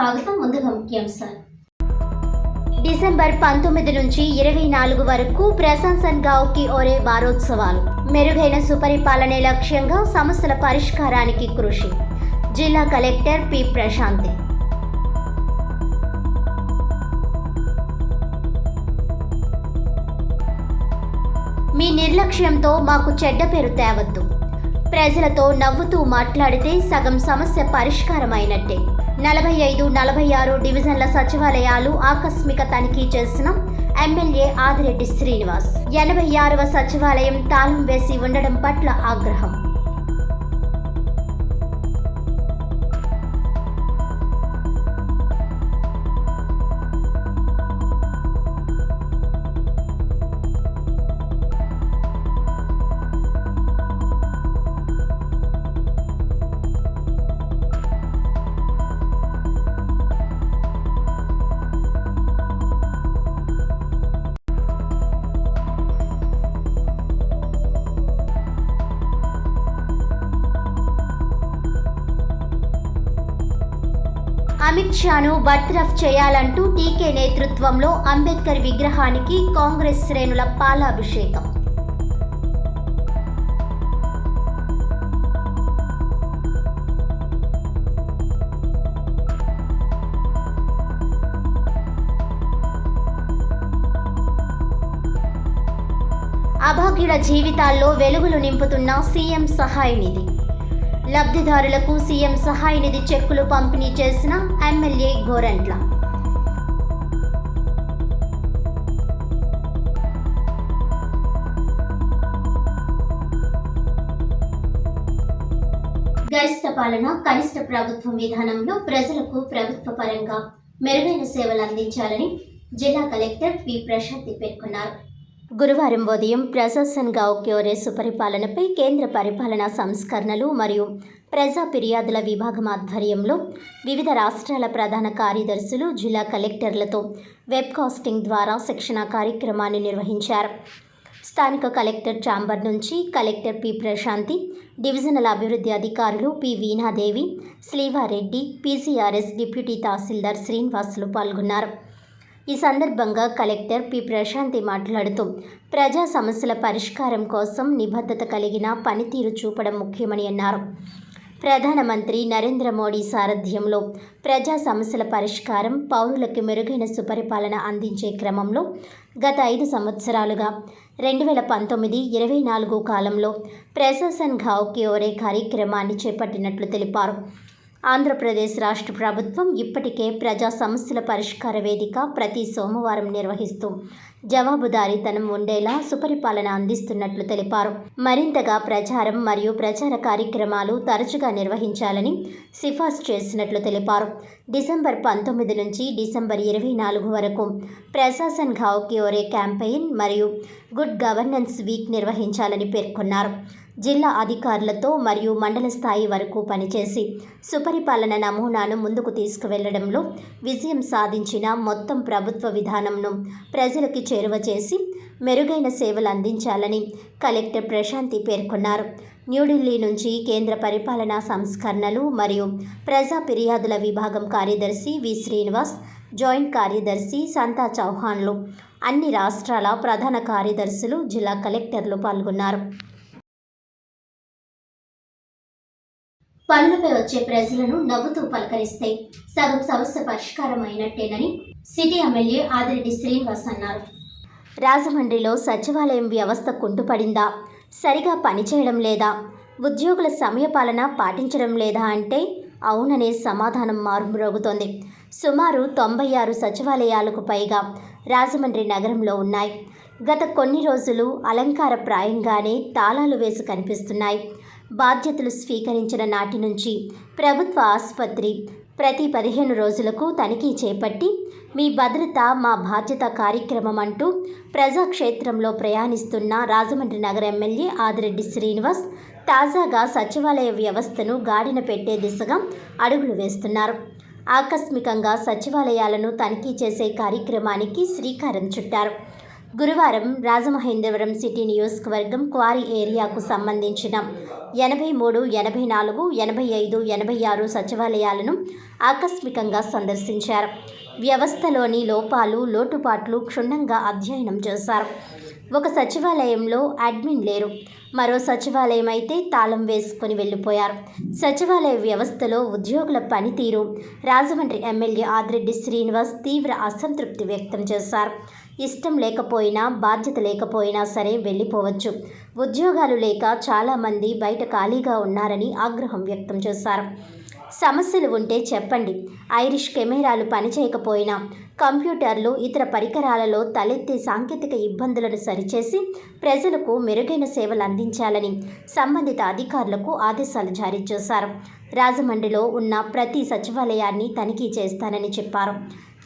స్వాగతం. ముందుగా ముఖ్యాంశాలు. డిసెంబర్ 19 నుంచి 24 వరకు ప్రశంసన్ గావ్ కి ఓరే వారోత్సవాలు. మెరుగైన సుపరిపాలనే లక్ష్యంగా సమస్యల పరిష్కారానికి కృషి. జిల్లా కలెక్టర్ పి ప్రశాంతి. మీ నిర్లక్ష్యంతో మాకు చెడ్డ పేరు తేవద్దు. ప్రజలతో నవ్వుతూ మాట్లాడితే సగం సమస్య పరిష్కారమైనట్టే. 45-46 డివిజన్ల సచివాలయాలు ఆకస్మిక తనిఖీ చేసిన ఎమ్మెల్యే ఆదిరెడ్డి శ్రీనివాస్. 86వ సచివాలయం తాళం వేసి ఉండడం పట్ల ఆగ్రహం. అమిత్ షాను బర్తరఫ్ చేయాలంటూ టీకే నేతృత్వంలో అంబేద్కర్ విగ్రహానికి కాంగ్రెస్ శ్రేణుల పాలాభిషేకం. అభాగ్యుల జీవితాల్లో వెలుగులు నింపుతున్న సీఎం సహాయ నిధి. లబ్ధిదారులకు సీఎం సహాయ నిధి చెక్కులు పంపిణీ చేసిన ఎమ్మెల్యే గోరంట్ల. గరిష్ట పాలన కనిష్ట ప్రభుత్వం విధానంలో ప్రజలకు ప్రభుత్వ పరంగా మెరుగైన సేవలు అందించాలని జిల్లా కలెక్టర్ పి ప్రశాంతి పేర్కొన్నారు. గురువారం ఉదయం ప్రశంసన్ గావ్ కి ఓరే సుపరిపాలనపై కేంద్ర పరిపాలనా సంస్కరణలు మరియు ప్రజా ఫిర్యాదుల విభాగం ఆధ్వర్యంలో వివిధ రాష్ట్రాల ప్రధాన కార్యదర్శులు జిల్లా కలెక్టర్లతో వెబ్కాస్టింగ్ ద్వారా శిక్షణ కార్యక్రమాన్ని నిర్వహించారు. స్థానిక కలెక్టర్ ఛాంబర్ నుంచి కలెక్టర్ పి ప్రశాంతి, డివిజనల్ అభివృద్ధి అధికారులు పి వీణాదేవి, శ్రీవారెడ్డి, పీసీఆర్ఎస్ డిప్యూటీ తహసీల్దార్ శ్రీనివాసులు పాల్గొన్నారు. ఈ సందర్భంగా కలెక్టర్ పి ప్రశాంతి మాట్లాడుతూ ప్రజా సమస్యల పరిష్కారం కోసం నిబద్ధత కలిగిన పనితీరు చూపడం ముఖ్యమని అన్నారు. ప్రధానమంత్రి నరేంద్ర మోడీ సారథ్యంలో ప్రజా సమస్యల పరిష్కారం, పౌరులకు మెరుగైన సుపరిపాలన అందించే క్రమంలో గత 5 సంవత్సరాలుగా 2019-24 కాలంలో ప్రశంసన్ గావ్ కి ఓరే కార్యక్రమాన్ని చేపట్టినట్లు తెలిపారు. ఆంధ్రప్రదేశ్ రాష్ట్ర ప్రభుత్వం ఇప్పటికే ప్రజా సమస్యల పరిష్కార వేదిక ప్రతి సోమవారం నిర్వహిస్తూ జవాబుదారీతనం ఉండేలా సుపరిపాలన అందిస్తున్నట్లు తెలిపారు. మరింతగా ప్రచారం మరియు ప్రచార కార్యక్రమాలు తరచుగా నిర్వహించాలని సిఫార్సు చేసినట్లు తెలిపారు. డిసెంబర్ 19 నుంచి డిసెంబర్ 24 వరకు ప్రశంసన్ గావ్ కి ఓరే క్యాంపెయిన్ మరియు గుడ్ గవర్నెన్స్ వీక్ నిర్వహించాలని పేర్కొన్నారు. జిల్లా అధికారులతో మరియు మండల స్థాయి వరకు పనిచేసి సుపరిపాలన నమూనాను ముందుకు తీసుకువెళ్లడంలో విజయం సాధించిన మొత్తం ప్రభుత్వ విధానంను ప్రజలకు చేరువ చేసి మెరుగైన సేవలు అందించాలని కలెక్టర్ ప్రశాంతి పేర్కొన్నారు. న్యూఢిల్లీ నుంచి కేంద్ర పరిపాలనా సంస్కరణలు మరియు ప్రజా ఫిర్యాదుల విభాగం కార్యదర్శి వి శ్రీనివాస్, జాయింట్ కార్యదర్శి సంతా చౌహాన్లు, అన్ని రాష్ట్రాల ప్రధాన కార్యదర్శులు, జిల్లా కలెక్టర్లు పాల్గొన్నారు. పనులపై వచ్చే ప్రజలను నవ్వుతూ పలకరిస్తే సగం సమస్య పరిష్కారం అయినట్టేనని సిటీ ఎమ్మెల్యే ఆదిరెడ్డి శ్రీనివాస్ అన్నారు. రాజమండ్రిలో సచివాలయం వ్యవస్థ కుంటుపడిందా, సరిగా పనిచేయడం లేదా, ఉద్యోగుల సమయపాలన పాటించడం లేదా అంటే అవుననే సమాధానం మారుమ్రోగుతోంది. సుమారు 96 సచివాలయాలకు పైగా రాజమండ్రి నగరంలో ఉన్నాయి. గత కొన్ని రోజులు అలంకారప్రాయంగానే తాళాలు వేసి కనిపిస్తున్నాయి. బాధ్యతలు స్వీకరించిన నాటి నుంచి ప్రభుత్వ ఆసుపత్రి ప్రతి 15 రోజులకు తనిఖీ చేపట్టి మీ భద్రత మా బాధ్యత కార్యక్రమం అంటూ ప్రజాక్షేత్రంలో ప్రయాణిస్తున్న రాజమండ్రి నగర ఎమ్మెల్యే ఆదిరెడ్డి శ్రీనివాస్ తాజాగా సచివాలయ వ్యవస్థను గాడిన పెట్టే దిశగా అడుగులు వేస్తున్నారు. ఆకస్మికంగా సచివాలయాలను తనిఖీ చేసే కార్యక్రమానికి శ్రీకారం చుట్టారు. గురువారం రాజమహేంద్రవరం సిటీ నియోజకవర్గం క్వారీ ఏరియాకు సంబంధించిన 83, 84, 85, 86 సచివాలయాలను ఆకస్మికంగా సందర్శించారు. వ్యవస్థలోని లోపాలు, లోటుపాట్లు క్షుణ్ణంగా అధ్యయనం చేశారు. ఒక సచివాలయంలో అడ్మిన్ లేరు, మరో సచివాలయం అయితే తాళం వేసుకొని వెళ్ళిపోయారు. సచివాలయ వ్యవస్థలో ఉద్యోగుల పనితీరు రాజమండ్రి ఎమ్మెల్యే ఆదిరెడ్డి శ్రీనివాస్ తీవ్ర అసంతృప్తి వ్యక్తం చేశారు. ఇష్టం లేకపోయినా, బాధ్యత లేకపోయినా సరే వెళ్ళిపోవచ్చు. ఉద్యోగాలు లేక చాలామంది బయట ఖాళీగా ఉన్నారని ఆగ్రహం వ్యక్తం చేశారు. సమస్యలు ఉంటే చెప్పండి. ఐరిష్ కెమెరాలు పనిచేయకపోయినా కంప్యూటర్లు, ఇతర పరికరాలలో తలెత్తే సాంకేతిక ఇబ్బందులను సరిచేసి ప్రజలకు మెరుగైన సేవలు అందించాలని సంబంధిత అధికారులకు ఆదేశాలు జారీ చేశారు. రాజమండ్రిలో ఉన్న ప్రతి సచివాలయాన్ని తనిఖీ చేస్తానని చెప్పారు.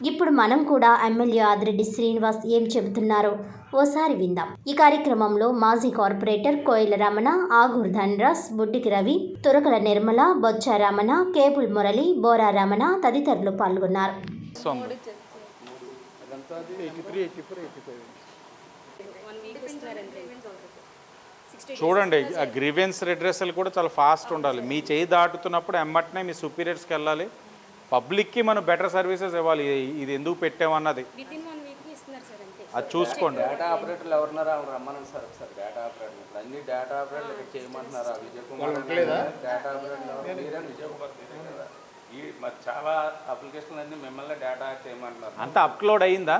ఇప్పుడు మనం కూడా ఎమ్మెల్యే ఆదిరెడ్డి శ్రీనివాస్ ఏం చెబుతున్నారో ఓసారి విందాం. ఈ కార్యక్రమంలో మాజీ కార్పొరేటర్ కోయిల రమణ, ఆగూర్ ధనరాజ్, బుడ్డికి రవి, తురకల నిర్మల, బొచ్చ రమణ, కేబుల్ మురళి, బోరా రమణ తదితరులు పాల్గొన్నారు. చూడండి, ఆ గ్రీవెన్స్ రిడ్రెసల్ కూడా చాలా ఫాస్ట్ ఉండాలి. మీ చేయి దాటుతున్నప్పుడు ఎమ్మటనే మీ సుపీరియర్స్కి వెళ్ళాలి. పబ్లిక్కి మనం బెటర్ సర్వీసెస్ ఇవ్వాలి. ఇది ఎందుకు పెట్టామన్నది అది చూసుకోండి. డేటా ఆపరేటర్లు ఎవరున్నారా రమ్మని సార్ డేటా ఆపరేటర్ అన్ని డేటా ఆపరేటర్లు ఇక్కడ చేయమంటున్నారా? విజయ్ కుమార్ డేటా ఆపరేటర్ ఈ మరి చాలా అప్లికేషన్లు అన్నీ మిమ్మల్ని డేటా చేయమంటున్నారు. అంతా అప్లోడ్ అయ్యిందా?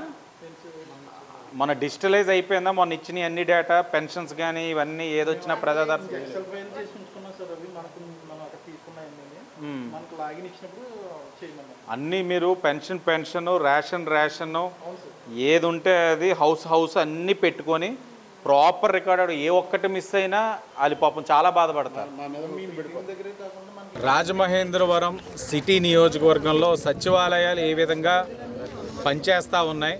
మన డిజిటలైజ్ అయిపోయిందా? మొన్న ఇచ్చిన అన్ని డేటా, పెన్షన్స్ కానీ ఇవన్నీ ఏదొచ్చినా ప్రజాదర్శనం అన్నీ మీరు పెన్షన్, రేషన్ ఏది ఉంటే అది హౌస్ అన్నీ పెట్టుకొని ప్రాపర్ రికార్డ్. ఏ ఒక్కటి మిస్ అయినా అది పాపం చాలా బాధపడతారు. రాజమహేంద్రవరం సిటీ నియోజకవర్గంలో సచివాలయాలు ఏ విధంగా పనిచేస్తూ ఉన్నాయి,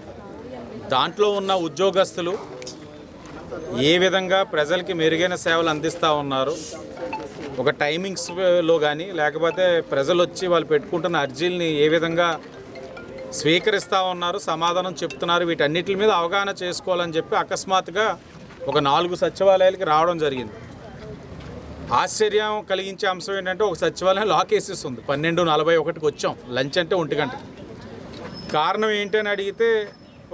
దాంట్లో ఉన్న ఉద్యోగస్తులు ఏ విధంగా ప్రజలకి మెరుగైన సేవలు అందిస్తూ ఉన్నారు, ఒక టైమింగ్స్లో కానీ లేకపోతే ప్రజలు వచ్చి వాళ్ళు పెట్టుకుంటున్న అర్జీలని ఏ విధంగా స్వీకరిస్తూ ఉన్నారు, సమాధానం చెప్తున్నారు, వీటన్నిటి మీద అవగాహన చేసుకోవాలని చెప్పి అకస్మాత్తుగా ఒక 4 సచివాలయాలకి రావడం జరిగింది. ఆశ్చర్యం కలిగించే అంశం ఏంటంటే ఒక సచివాలయం లాక్ వేసేస్తుంది. 12:41కి వచ్చాం, లంచ్ అంటే 1 గంట. కారణం ఏంటని అడిగితే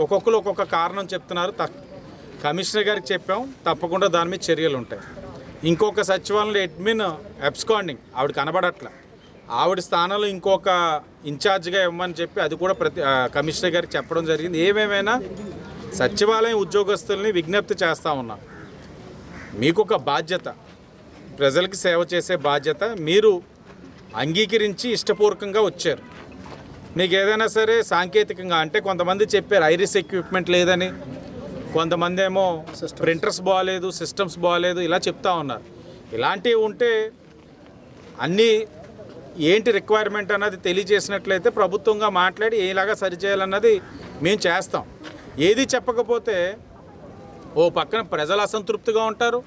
ఒక్కొక్కరు ఒక్కొక్క కారణం చెప్తున్నారు. కమిషనర్ గారికి చెప్పాం, తప్పకుండా దాని మీద చర్యలు ఉంటాయి. ఇంకొక సచివాలయంలో అడ్మిన్ అబ్స్కాండింగ్, ఆవిడ కనబడట్ల. ఆవిడ స్థానంలో ఇంకొక ఇన్ఛార్జ్గా ఇవ్వమని చెప్పి అది కూడా కమిషనర్ గారికి చెప్పడం జరిగింది. ఏమేమైనా సచివాలయం ఉద్యోగస్తుల్ని విజ్ఞప్తి చేస్తూ ఉన్నాం, మీకు ఒక బాధ్యత, ప్రజలకి సేవ చేసే బాధ్యత మీరు అంగీకరించి ఇష్టపూర్వకంగా వచ్చారు. మీకు ఏదైనా సరే సాంకేతికంగా అంటే కొంతమంది చెప్పారు ఐరిస్ ఎక్విప్మెంట్ లేదని, కొంతమంది ఏమో ప్రింటర్స్ బాగాలేదు, సిస్టమ్స్ బాగాలేదు, ఇలా చెప్తా ఉన్నారు. ఇలాంటివి ఉంటే అన్నీ ఏంటి రిక్వైర్మెంట్ అన్నది తెలియజేసినట్లయితే ప్రభుత్వంగా మాట్లాడి ఏలాగా సరిచేయాలన్నది మేము చేస్తాం. ఏది చెప్పకపోతే ఓ పక్కన ప్రజలు అసంతృప్తిగా ఉంటారు,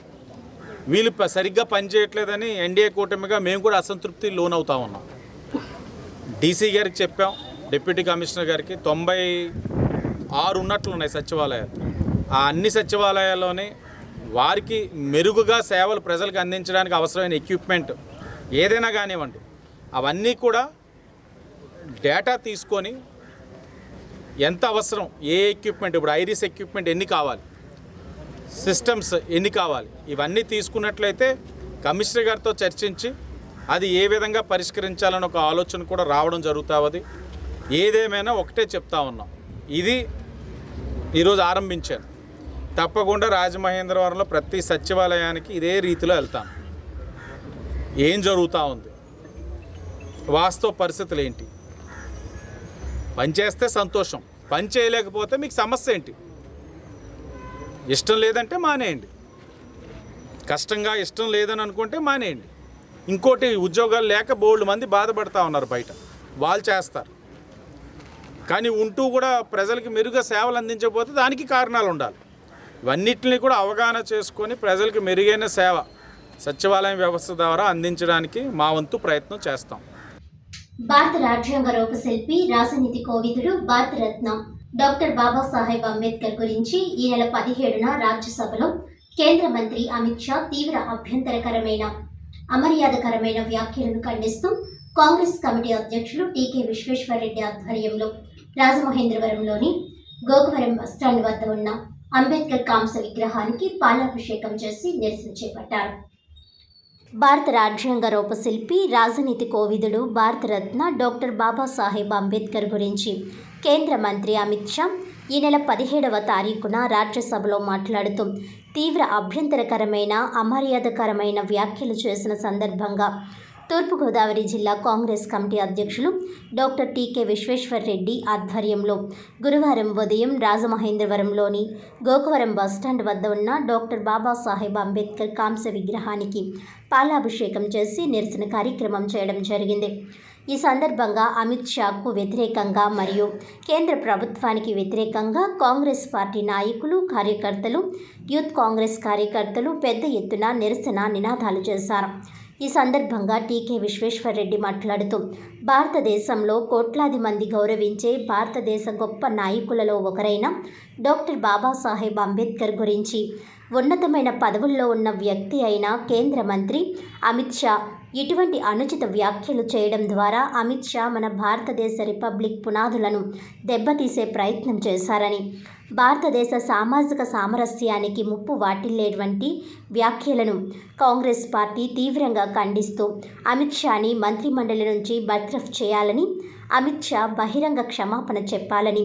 వీళ్ళు సరిగ్గా పనిచేయట్లేదని ఎన్డీఏ కూటమిగా మేము కూడా అసంతృప్తి లోనవుతా ఉన్నాం. డీసీ గారికి చెప్పాం, డిప్యూటీ కమిషనర్ గారికి 96 ఉన్నట్లున్నాయి సచివాలయాలు. ఆ అన్ని సచివాలయాల్లోనే వారికి మెరుగుగా సేవలు ప్రజలకు అందించడానికి అవసరమైన ఎక్విప్మెంట్ ఏదైనా కానివ్వండి, అవన్నీ కూడా డేటా తీసుకొని ఎంత అవసరం, ఏ ఎక్విప్మెంట్, ఇప్పుడు ఐరిస్ ఎక్విప్మెంట్ ఎన్ని కావాలి, సిస్టమ్స్ ఎన్ని కావాలి, ఇవన్నీ తీసుకున్నట్లయితే కమిషనర్ గారితో చర్చించి అది ఏ విధంగా పరిష్కరించాలని ఒక ఆలోచన కూడా రావడం జరుగుతుంది. ఏదేమైనా ఒకటే చెప్తా ఉన్నాం, ఇది ఈరోజు ఆరంభించాను. తప్పకుండా రాజమహేంద్రవరంలో ప్రతి సచివాలయానికి ఇదే రీతిలో వెళ్తాను. ఏం జరుగుతూ ఉంది, వాస్తవ పరిస్థితులు ఏంటి, పనిచేస్తే సంతోషం, పని చేయలేకపోతే మీకు సమస్య ఏంటి, ఇష్టం లేదంటే మానేయండి, కష్టంగా ఇష్టం లేదని అనుకుంటే మానేయండి. ఇంకోటి, ఉద్యోగాలు లేక బోల్డ్ మంది బాధపడతా ఉన్నారు బయట, వాళ్ళు చేస్తారు. కానీ ఉంటూ కూడా ప్రజలకి మెరుగ్గా సేవలు అందించకపోతే దానికి కారణాలు ఉండాలి. ఇవన్నిటిని కూడా అవగాహన చేసుకొని ప్రజలకు మెరుగైన సేవ సచివాలయం వ్యవస్థ ద్వారా అందించడానికి మా వంతు ప్రయత్నం చేస్తాం. భారత రాజ్యాంగ రూపశిల్పి, రాజనీతి కోవిదుడు, భారతరత్న డాక్టర్ బాబాసాహెబ్ అంబేద్కర్ గురించి ఈ నెల 17న రాజ్యసభలో కేంద్ర మంత్రి అమిత్ షా తీవ్ర అభ్యంతరకరమైన అమర్యాదకరమైన వ్యాఖ్యలను ఖండిస్తూ కాంగ్రెస్ కమిటీ అధ్యక్షులు టీకే విశ్వేశ్వరరెడ్డి ఆధ్వర్యంలో రాజమహేంద్రవరంలోని గోకవరం బస్టాండ్ వద్ద ఉన్న అంబేద్కర్ కాంస విగ్రహానికి పాలాభిషేకం చేసి నిరసన చేపట్టారు. భారత రాజ్యాంగ రూపశిల్పి, రాజనీతి కోవిదుడు, భారతరత్న డాక్టర్ బాబాసాహెబ్ అంబేద్కర్ గురించి కేంద్ర మంత్రి అమిత్ షా ఈ నెల 17వ తారీఖున రాజ్యసభలో మాట్లాడుతూ తీవ్ర అభ్యంతరకరమైన అమర్యాదకరమైన వ్యాఖ్యలు చేసిన సందర్భంగా తూర్పుగోదావరి జిల్లా కాంగ్రెస్ కమిటీ అధ్యక్షులు డాక్టర్ టీకే విశ్వేశ్వరరెడ్డి ఆధ్వర్యంలో గురువారం ఉదయం రాజమహేంద్రవరంలోని గోకవరం బస్టాండ్ వద్ద ఉన్న డాక్టర్ బాబాసాహెబ్ అంబేద్కర్ కాంస్య విగ్రహానికి పాలాభిషేకం చేసి నిరసన కార్యక్రమం చేయడం జరిగింది. ఈ సందర్భంగా అమిత్ షాకు వ్యతిరేకంగా మరియు కేంద్ర ప్రభుత్వానికి వ్యతిరేకంగా కాంగ్రెస్ పార్టీ నాయకులు, కార్యకర్తలు, యూత్ కాంగ్రెస్ కార్యకర్తలు పెద్ద ఎత్తున నిరసన నినాదాలు చేశారు. ఈ సందర్భంగా టీకే విశ్వేశ్వరరెడ్డి మాట్లాడుతూ భారతదేశంలో కోట్లాది మంది గౌరవించే భారతదేశ గొప్ప నాయకులలో ఒకరైన డాక్టర్ బాబాసాహెబ్ అంబేద్కర్ గురించి ఉన్నతమైన పదవుల్లో ఉన్న వ్యక్తి అయిన కేంద్ర మంత్రి అమిత్ షా ఇటువంటి అనుచిత వ్యాఖ్యలు చేయడం ద్వారా అమిత్ షా మన భారతదేశ రిపబ్లిక్ పునాదులను దెబ్బతీసే ప్రయత్నం చేశారని, భారతదేశ సామాజిక సామరస్యానికి ముప్పు వాటిల్లేటువంటి వ్యాఖ్యలను కాంగ్రెస్ పార్టీ తీవ్రంగా ఖండిస్తూ అమిత్ షాని మంత్రిమండలి నుంచి బర్తరఫ్ చేయాలని, అమిత్ షా బహిరంగ క్షమాపణ చెప్పాలని,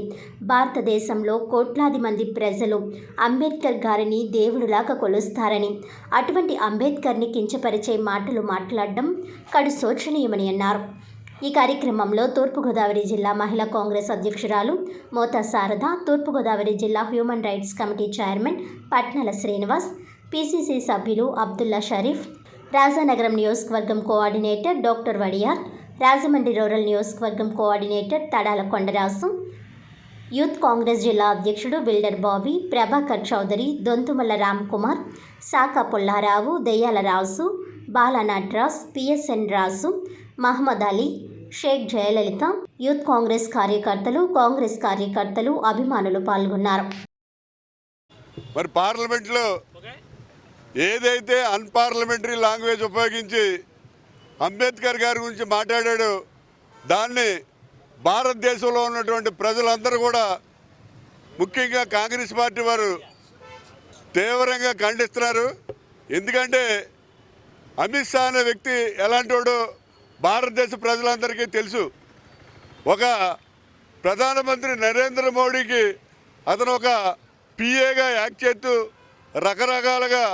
భారతదేశంలో కోట్లాది మంది ప్రజలు అంబేద్కర్ గారిని దేవుడులాగా కొలుస్తారని, అటువంటి అంబేద్కర్ని కించపరిచే మాటలు మాట్లాడడం కడు శోచనీయమని అన్నారు. ఈ కార్యక్రమంలో తూర్పుగోదావరి జిల్లా మహిళా కాంగ్రెస్ అధ్యక్షురాలు మోతా శారద, తూర్పుగోదావరి జిల్లా human rights committee chairman Patnala Srinivas, PCC సభ్యులు అబ్దుల్లా షరీఫ్, రాజానగరం నియోజకవర్గం coordinator doctor Vadiyar, Rajahmundry rural నియోజకవర్గం కోఆర్డినేటర్ తడాల కొండరాసు, యూత్ కాంగ్రెస్ జిల్లా అధ్యక్షుడు builder Bobby, Prabhakar Chowdary, Donthumalla Ramkumar, Saka Pullarao, Deyyala Raju, Bala Natras, PSN Raju, Mohammad Ali, Sheikh Jayalalitha, youth Congress కార్యకర్తలు, అభిమానులు పాల్గొన్నారు. మరి పార్లమెంట్లో ఏదైతే అన్పార్లమెంటరీ లాంగ్వేజ్ ఉపయోగించి అంబేద్కర్ గారి గురించి మాట్లాడాడో దాన్ని భారతదేశంలో ఉన్నటువంటి ప్రజలందరూ కూడా, ముఖ్యంగా కాంగ్రెస్ పార్టీ వారు తీవ్రంగా ఖండిస్తున్నారు. ఎందుకంటే అమిత్ షా అనే వ్యక్తి ఎలాంటి వాడో భారతదేశ ప్రజలందరికీ తెలుసు. ఒక ప్రధానమంత్రి నరేంద్ర మోడీకి అతను ఒక పిఏగా యాక్ట్ చేస్తూ రకరకాలుగా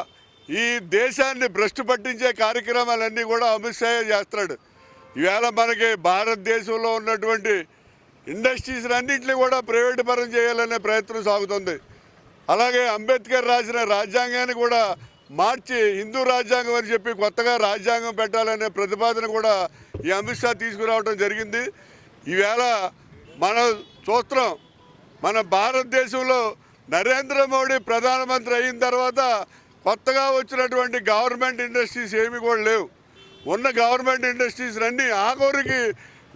ఈ దేశాన్ని భ్రష్టు పట్టించే కార్యక్రమాలన్నీ కూడా అమిత్ షా చేస్తున్నాడు. ఈవేళ మనకి భారతదేశంలో ఉన్నటువంటి ఇండస్ట్రీస్ అన్నింటినీ కూడా ప్రైవేట్ పరం చేయాలనే ప్రయత్నం సాగుతుంది. అలాగే అంబేద్కర్ రాసిన రాజ్యాంగాన్ని కూడా మార్చి హిందూ రాజ్యాంగం అని చెప్పి కొత్తగా రాజ్యాంగం పెట్టాలనే ప్రతిపాదన కూడా ఈ అమిత్ షా తీసుకురావడం జరిగింది. ఈవేళ మనం చూస్తున్నాం, మన భారతదేశంలో నరేంద్ర మోడీ ప్రధానమంత్రి అయిన తర్వాత కొత్తగా వచ్చినటువంటి గవర్నమెంట్ ఇండస్ట్రీస్ ఏమి కూడా లేవు. ఉన్న గవర్నమెంట్ ఇండస్ట్రీస్ అన్నీ ఆఖరికి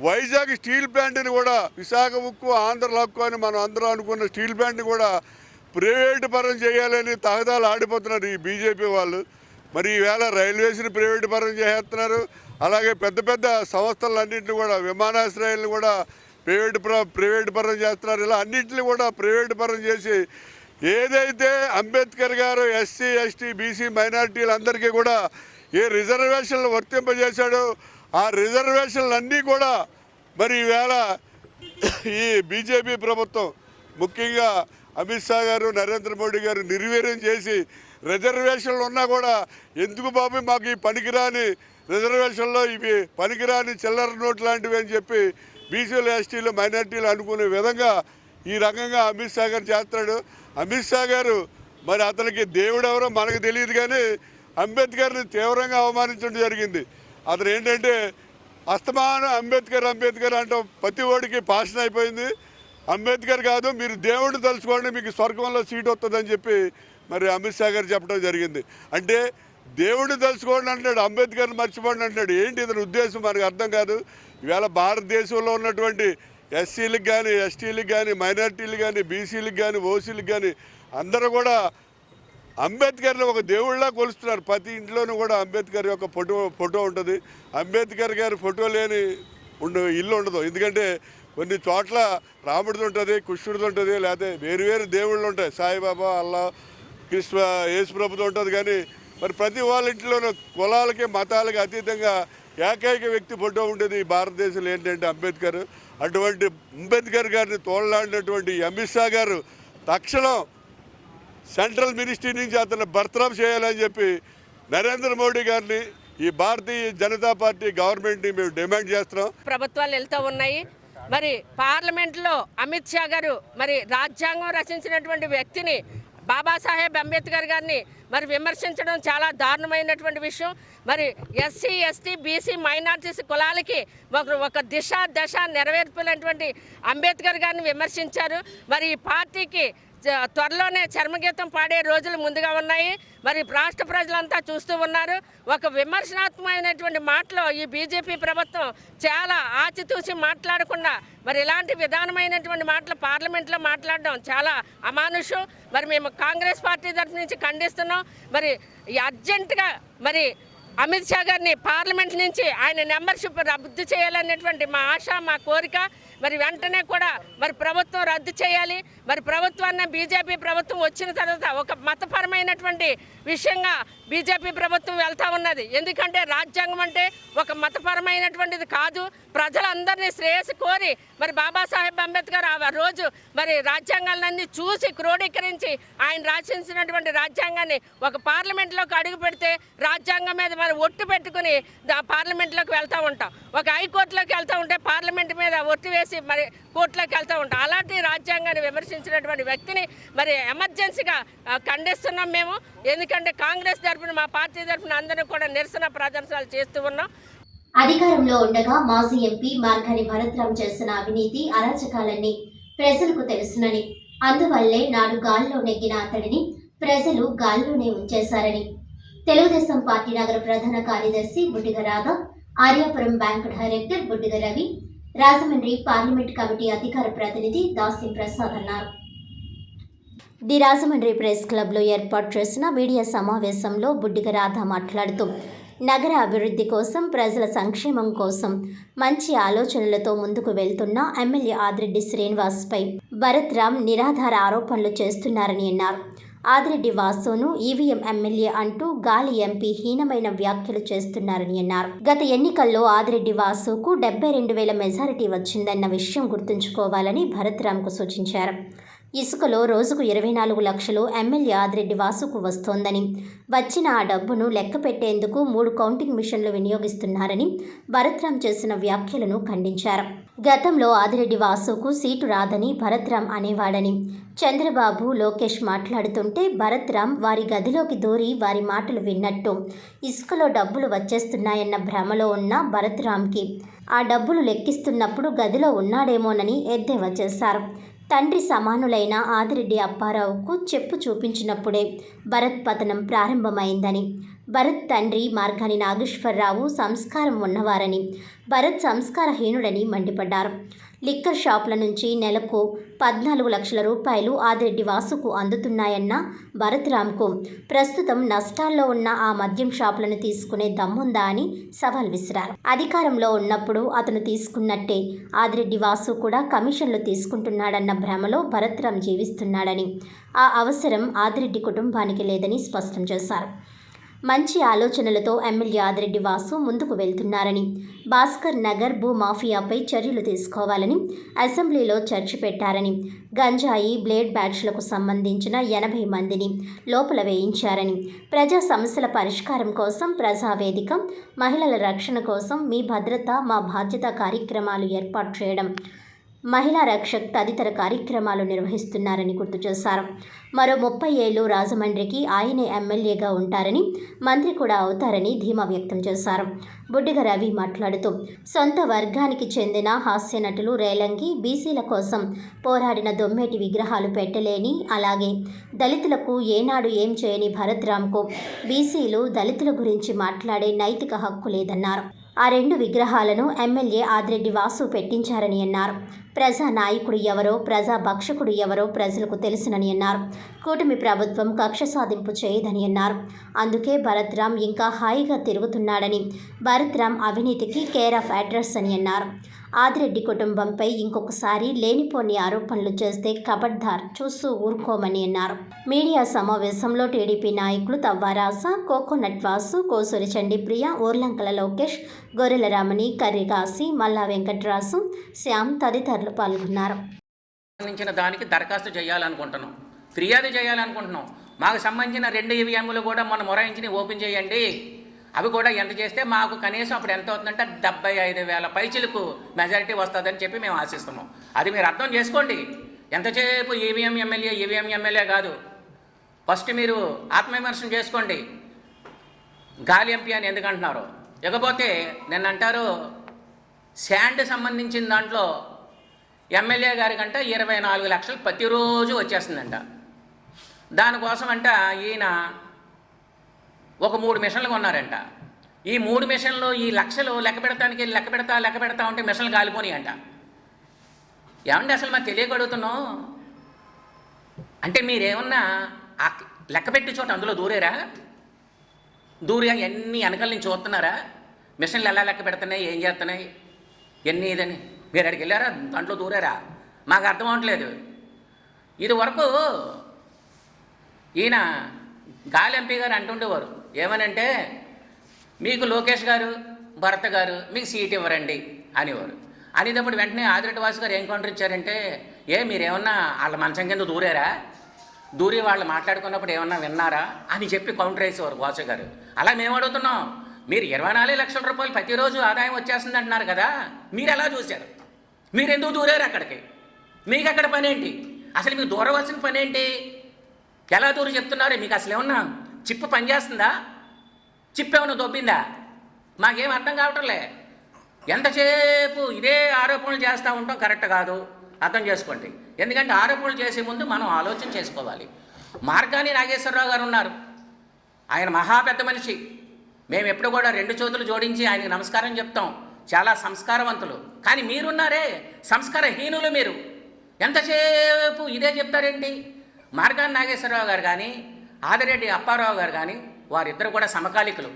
వైజాగ్ స్టీల్ ప్లాంట్ని కూడా, విశాఖ ఉక్కు ఆంధ్ర హక్కు అని మనం అందరం అనుకున్న స్టీల్ ప్లాంట్ని కూడా ప్రైవేటు పరం చేయాలని తహదాలు ఆడిపోతున్నారు ఈ బీజేపీ వాళ్ళు. మరి ఈవేళ రైల్వేస్ని ప్రైవేటు పరం చేస్తున్నారు. అలాగే పెద్ద పెద్ద సంస్థలన్నింటినీ కూడా, విమానాశ్రయాలను కూడా ప్రైవేటు పరం చేస్తున్నారు. ఇలా అన్నింటినీ కూడా ప్రైవేటు పరం చేసి ఏదైతే అంబేద్కర్ గారు ఎస్సీ, ఎస్టీ, బీసీ మైనారిటీలందరికీ కూడా ఏ రిజర్వేషన్లు వర్తింపజేశాడో ఆ రిజర్వేషన్లన్నీ కూడా మరి ఈవేళ ఈ బీజేపీ ప్రభుత్వం, ముఖ్యంగా అమిత్ షా గారు, నరేంద్ర మోడీ గారు నిర్వీర్యం చేసి రిజర్వేషన్లు ఉన్నా కూడా ఎందుకు బాబు మాకు ఈ పనికిరాని రిజర్వేషన్లో ఇవి పనికిరాని చిల్లర నోట్ లాంటివి అని చెప్పి బీసీలు, ఎస్టీలు, మైనారిటీలు అనుకునే విధంగా ఈ రకంగా అమిత్ షా గారు చేస్తాడు. అమిత్ షా గారు మరి అతనికి దేవుడు ఎవరో మనకు తెలియదు, కానీ అంబేద్కర్ని తీవ్రంగా అవమానించడం జరిగింది. అతను ఏంటంటే అస్తమానం అంబేద్కర్ అంటూ ప్రతి ఓడికి పాషన్ అయిపోయింది. అంబేద్కర్ కాదు, మీరు దేవుడిని తలుచుకోండి, మీకు స్వర్గంలో సీట్ వస్తుందని చెప్పి మరి అమిత్ షా గారు చెప్పడం జరిగింది. అంటే దేవుడిని తలుచుకోండి అంటాడు, అంబేద్కర్ని మర్చిపోండి అంటాడు. ఏంటి ఇతని ఉద్దేశం మనకు అర్థం కాదు. ఈవేళ భారతదేశంలో ఉన్నటువంటి ఎస్సీలకు కానీ, ఎస్టీలకు కానీ, మైనార్టీలకు కానీ, బీసీలకు కానీ, ఓసీలకు కానీ అందరూ కూడా అంబేద్కర్ని ఒక దేవుళ్ళ కొలుస్తున్నారు. ప్రతి ఇంట్లోనూ కూడా అంబేద్కర్ యొక్క ఫోటో ఉంటుంది. అంబేద్కర్ గారి ఫోటో లేని ఇల్లు ఉండదు. ఎందుకంటే కొన్ని చోట్ల రాముడిది ఉంటుంది, కృష్ణుడిది ఉంటుంది, లేకపోతే వేరు దేవుళ్ళు ఉంటాయి. సాయిబాబా, అల్లా, కృష్ణ, యేసుప్రభుతో ఉంటుంది. కానీ మరి ప్రతి వాళ్ళ ఇంట్లోనూ కులాలకి మతాలకి అతీతంగా ఏకైక వ్యక్తి ఫోటో ఉండేది భారతదేశంలో ఏంటంటే అంబేద్కర్. అటువంటి అంబేద్కర్ గారిని తోడలాడినటువంటి అమిత్ షా గారు తక్షణం సెంట్రల్ మినిస్ట్రీ నుంచి అతను బర్తరఫ్ చేయాలని చెప్పి నరేంద్ర మోడీ గారిని, ఈ భారతీయ జనతా పార్టీ గవర్నమెంట్ని మేము డిమాండ్ చేస్తున్నాం. ప్రభుత్వాలు వెళ్తూ ఉన్నాయి. మరి పార్లమెంట్లో అమిత్ షా గారు మరి రాజ్యాంగం రచించినటువంటి వ్యక్తిని, బాబాసాహెబ్ అంబేద్కర్ గారిని మరి విమర్శించడం చాలా దారుణమైనటువంటి విషయం. మరి ఎస్సీ, ఎస్టీ, బీసీ, మైనార్టీస్ కులాలకి ఒక దశ నెరవేర్పినటువంటి అంబేద్కర్ గారిని విమర్శించారు. మరి ఈ పార్టీకి త్వరలోనే చర్మగీతం పాడే రోజులు ముందుగా ఉన్నాయి. మరి రాష్ట్ర ప్రజలంతా చూస్తూ ఉన్నారు. ఒక విమర్శనాత్మకమైనటువంటి మాటలో ఈ బీజేపీ ప్రభుత్వం చాలా ఆచితూచి మాట్లాడకుండా మరి ఇలాంటి విధానమైనటువంటి మాటలు పార్లమెంట్లో మాట్లాడడం చాలా అమానుషం. మరి మేము కాంగ్రెస్ పార్టీ తరఫు నుంచి ఖండిస్తున్నాం. మరి అర్జెంటుగా మరి అమిత్ షా గారిని పార్లమెంట్ నుంచి ఆయన మెంబర్షిప్ రద్దు చేయాలనేటువంటి మా ఆశ, మా కోరిక. మరి వెంటనే కూడా మరి ప్రభుత్వం రద్దు చేయాలి. మరి ప్రభుత్వాన్ని బీజేపీ ప్రభుత్వం వచ్చిన తర్వాత ఒక మతపరమైనటువంటి విషయంగా బీజేపీ ప్రభుత్వం వెళ్తూ ఉన్నది. ఎందుకంటే రాజ్యాంగం అంటే ఒక మతపరమైనటువంటిది కాదు. ప్రజలందరినీ శ్రేయస్సు కోరి మరి బాబాసాహెబ్ అంబేద్కర్ ఆ రోజు మరి రాజ్యాంగాలన్నీ చూసి క్రోడీకరించి ఆయన రాసించినటువంటి రాజ్యాంగాన్ని ఒక పార్లమెంట్లోకి అడుగు పెడితే రాజ్యాంగం మీద మరి ఒట్టు పెట్టుకుని పార్లమెంట్లోకి వెళ్తూ ఉంటాం. ఒక హైకోర్టులోకి వెళ్తూ ఉంటే పార్లమెంట్ మీద ఒట్టు వేసి మరి కోర్టులోకి వెళ్తూ ఉంటాం. అలాంటి రాజ్యాంగాన్ని విమర్శించినటువంటి వ్యక్తిని మరి ఎమర్జెన్సీగా ఖండిస్తున్నాం మేము. ఎందుకంటే కాంగ్రెస్ తరఫున, మా పార్టీ తరఫున అందరూ కూడా నిరసన ప్రదర్శనలు చేస్తూ ఉన్నాం. అధికారంలో ఉండగా మాజీ ఎంపీ మార్గాని భరత్రాం చేసిన అవినీతి అరాచకాలన్నీ ప్రజలకు తెలుసునని, అందువల్లే నాడు గాల్లో నెగ్గిన అతడిని ప్రజలు గాల్లోనే ఉంచేశారని తెలుగుదేశం పార్టీ నగర ప్రధాన కార్యదర్శి Buddiga Radha, Aryapuram bank director Buddiga Ravi, Rajahmundry parliament committee అధికార ప్రతినిధి దాసి ప్రసాద్ అన్నారు. ది రాజమండ్రి ప్రెస్ క్లబ్లో ఏర్పాటు చేసిన మీడియా సమావేశంలో బుడ్డిగ రాధ మాట్లాడుతూ నగర అభివృద్ధి కోసం, ప్రజల సంక్షేమం కోసం మంచి ఆలోచనలతో ముందుకు వెళ్తున్న ఎమ్మెల్యే ఆదిరెడ్డి శ్రీనివాస్పై భరత్రామ్ నిరాధార ఆరోపణలు చేస్తున్నారని అన్నారు. ఆదిరెడ్డి వాసును ఈవీఎం ఎమ్మెల్యే అంటూ గాలి ఎంపీ హీనమైన వ్యాఖ్యలు చేస్తున్నారని అన్నారు. గత ఎన్నికల్లో ఆదిరెడ్డి వాసుకు 72,000 మెజారిటీ వచ్చిందన్న విషయం గుర్తుంచుకోవాలని భరత్రామ్కు సూచించారు. ఇసుకలో రోజుకు 24 లక్షలు ఎమ్మెల్యే ఆదిరెడ్డి వాసుకు వస్తోందని, వచ్చిన ఆ డబ్బును లెక్క పెట్టేందుకు 3 కౌంటింగ్ మిషన్లు వినియోగిస్తున్నారని భరత్రామ్ చేసిన వ్యాఖ్యలను ఖండించారు. గతంలో ఆదిరెడ్డి వాసుకు సీటు రాదని భరత్రామ్ అనేవాడని, చంద్రబాబు, లోకేష్ మాట్లాడుతుంటే భరత్రామ్ వారి గదిలోకి దూరి వారి మాటలు విన్నట్టు ఇసుకలో డబ్బులు వచ్చేస్తున్నాయన్న భ్రమలో ఉన్న భరత్రామ్కి ఆ డబ్బులు లెక్కిస్తున్నప్పుడు గదిలో ఉన్నాడేమోనని ఎద్దేవా చేశారు. తండ్రి సమానులైన ఆదిరెడ్డి అప్పారావుకు చెప్పు చూపించినప్పుడే భరత్ పతనం ప్రారంభమైందని, భరత్ తండ్రి మార్గాని నాగేశ్వరరావు సంస్కారం ఉన్నవారని, భరత్ సంస్కారహీనుడని మండిపడ్డారు. లిక్కర్ షాపుల నుంచి నెలకు 14 లక్షల రూపాయలు ఆదిరెడ్డి వాసుకు అందుతున్నాయన్న భరత్రామ్కు ప్రస్తుతం నష్టాల్లో ఉన్న ఆ మద్యం షాపులను తీసుకునే దమ్ముందా అని సవాల్ విసిరారు. అధికారంలో ఉన్నప్పుడు అతను తీసుకున్నట్టే ఆదిరెడ్డి వాసు కూడా కమిషన్లు తీసుకుంటున్నాడన్న భ్రమలో భరత్రామ్ జీవిస్తున్నాడని, ఆ అవసరం ఆదిరెడ్డి కుటుంబానికి లేదని స్పష్టం చేశారు. మంచి ఆలోచనలతో ఎమ్మెల్యే ఆదిరెడ్డి వాసు ముందుకు వెళ్తున్నారని, భాస్కర్ నగర్ భూ మాఫియాపై చర్యలు తీసుకోవాలని అసెంబ్లీలో చర్చ పెట్టారని, గంజాయి, బ్లేడ్ బ్యాచ్లకు సంబంధించిన 80 మందిని లోపల వేయించారని, ప్రజా సమస్యల పరిష్కారం కోసం ప్రజావేదిక, మహిళల రక్షణ కోసం మీ భద్రత మా బాధ్యత కార్యక్రమాలు ఏర్పాటు చేయడం, మహిళా రక్షక్ తదితర కార్యక్రమాలు నిర్వహిస్తున్నారని గుర్తు చేశారు. మరో 30 ఏళ్లు రాజమండ్రికి ఆయనే ఎమ్మెల్యేగా ఉంటారని, మంత్రి కూడా అవుతారని ధీమా వ్యక్తం చేశారు. బుడ్డిగ రవి మాట్లాడుతూ సొంత వర్గానికి చెందిన హాస్య నటులు రేలంగి బీసీల కోసం పోరాడిన దొమ్మేటి విగ్రహాలు పెట్టలేని, అలాగే దళితులకు ఏనాడు ఏం చేయని భరత్రామ్కు బీసీలు, దళితుల గురించి మాట్లాడే నైతిక హక్కు లేదన్నారు. ఆ 2 విగ్రహాలను ఎమ్మెల్యే ఆదిరెడ్డి వాసు పెట్టించారని అన్నారు. ప్రజా నాయకుడు ఎవరో, ప్రజా భక్షకుడు ఎవరో ప్రజలకు తెలుసునని అన్నారు. కూటమి ప్రభుత్వం కక్ష సాధింపు చేయదని అన్నారు. అందుకే భరత్ రామ్ ఇంకా హాయిగా తిరుగుతున్నాడని, భరత్ రామ్ అవినీతికి కేర్ ఆఫ్ అడ్రస్ అని అన్నారు. ఆదిరెడ్డి కుటుంబంపై ఇంకొకసారి లేనిపోని ఆరోపణలు చేస్తే ఖబర్దార్ చూస్తూ ఊరుకోమని అన్నారు. మీడియా సమావేశంలో టీడీపీ నాయకులు తవ్వారాస, కోకోనట్ వాసు, కోసూరి చండీప్రియ, ఊర్లంకల లోకేష్, గొర్రెల రమణి, కర్రిగాసి, మల్లా వెంకటరాసు, శ్యామ్ తదితరులు పాల్గొన్నారు. సంబంధించిన దానికి దరఖాస్తు చేయాలనుకుంటున్నాం, ఫిర్యాదు చేయాలనుకుంటున్నాం. మాకు సంబంధించిన 2 ఈవీఎంలు కూడా మొన్న మొరాయించి ఓపెన్ చేయండి. అవి కూడా ఎంత చేస్తే మాకు కనీసం అప్పుడు ఎంత అవుతుందంటే 75,000 పైచిలకు మెజారిటీ వస్తుందని చెప్పి మేము ఆశిస్తున్నాం. అది మీరు అర్థం చేసుకోండి. ఎంతసేపు ఈవీఎం ఎమ్మెల్యే కాదు. ఫస్ట్ మీరు ఆత్మవిమర్శనం చేసుకోండి. గాలి ఎంపీ అని ఎందుకంటున్నారు? ఇకపోతే నిన్న అంటారు శాండ్ సంబంధించిన దాంట్లో ఎమ్మెల్యే గారి కంటే 24 లక్షలు ప్రతిరోజు వచ్చేస్తుందంట. దానికోసం అంట ఈయన ఒక 3 మిషన్లు కొన్నారంట. ఈ 3 మిషన్లు ఈ లక్షలు లెక్క పెడతా ఉంటే మిషన్లు కాలిపోయి అంట. ఏమండి అసలు మాకు తెలియగలుగుతున్నాం అంటే మీరేమన్నా ఆ లెక్క పెట్టి చోట అందులో దూరేగా ఎన్ని వెనకాల నుంచి చూస్తున్నారా? మిషన్లు ఎలా లెక్క పెడుతున్నాయి, ఏం చేస్తున్నాయి, ఎన్ని ఇదని మీరు అక్కడికి వెళ్ళారా, దాంట్లో దూరారా? మాకు అర్థం అవ్వట్లేదు. ఇది వరకు ఈయన గాలి ఎంపీ గారు అంటుండేవారు ఏమనంటే, మీకు లోకేష్ గారు, భరత్ గారు మీకు సీట్ ఇవ్వరండి అనేవారు. అనేటప్పుడు వెంటనే ఆదిరెడ్డి వాసు గారు ఏం కౌంటర్ ఇచ్చారంటే, మీరేమన్నా వాళ్ళ మంచం కింద దూరి వాళ్ళు మాట్లాడుకున్నప్పుడు ఏమన్నా విన్నారా అని చెప్పి కౌంటర్ వేసేవారు వాసు గారు. అలా మేము అడుగుతున్నాం, మీరు 24 లక్షల రూపాయలు ప్రతిరోజు ఆదాయం వచ్చేస్తుంది అంటున్నారు కదా, మీరు ఎలా చూశారు? మీరు ఎందుకు దూరారు అక్కడికి? మీకు అక్కడ పని ఏంటి? అసలు మీకు దూరవలసిన పని ఏంటి? ఎలా దూరం చెప్తున్నారు? మీకు అసలు ఏమన్నా చిప్పు పనిచేస్తుందా? చిప్పు ఏమన్నా దొబ్బిందా? మాకేం అర్థం కావటంలే. ఎంతసేపు ఇదే ఆరోపణలు చేస్తూ ఉంటాం, కరెక్ట్ కాదు, అర్థం చేసుకోండి. ఎందుకంటే ఆరోపణలు చేసే ముందు మనం ఆలోచన చేసుకోవాలి. మార్గాని నాగేశ్వరరావు గారు ఉన్నారు, ఆయన మహా పెద్ద మనిషి. మేము ఎప్పుడు కూడా 2 చేతులు జోడించి ఆయనకి నమస్కారం చెప్తాం, చాలా సంస్కారవంతులు. కానీ మీరున్నారే సంస్కారహీనులు. మీరు ఎంతసేపు ఇదే చెప్తారేంటి? మార్గాని నాగేశ్వరరావు గారు కానీ ఆదిరెడ్డి అప్పారావు గారు కానీ వారిద్దరు కూడా సమకాలికులు.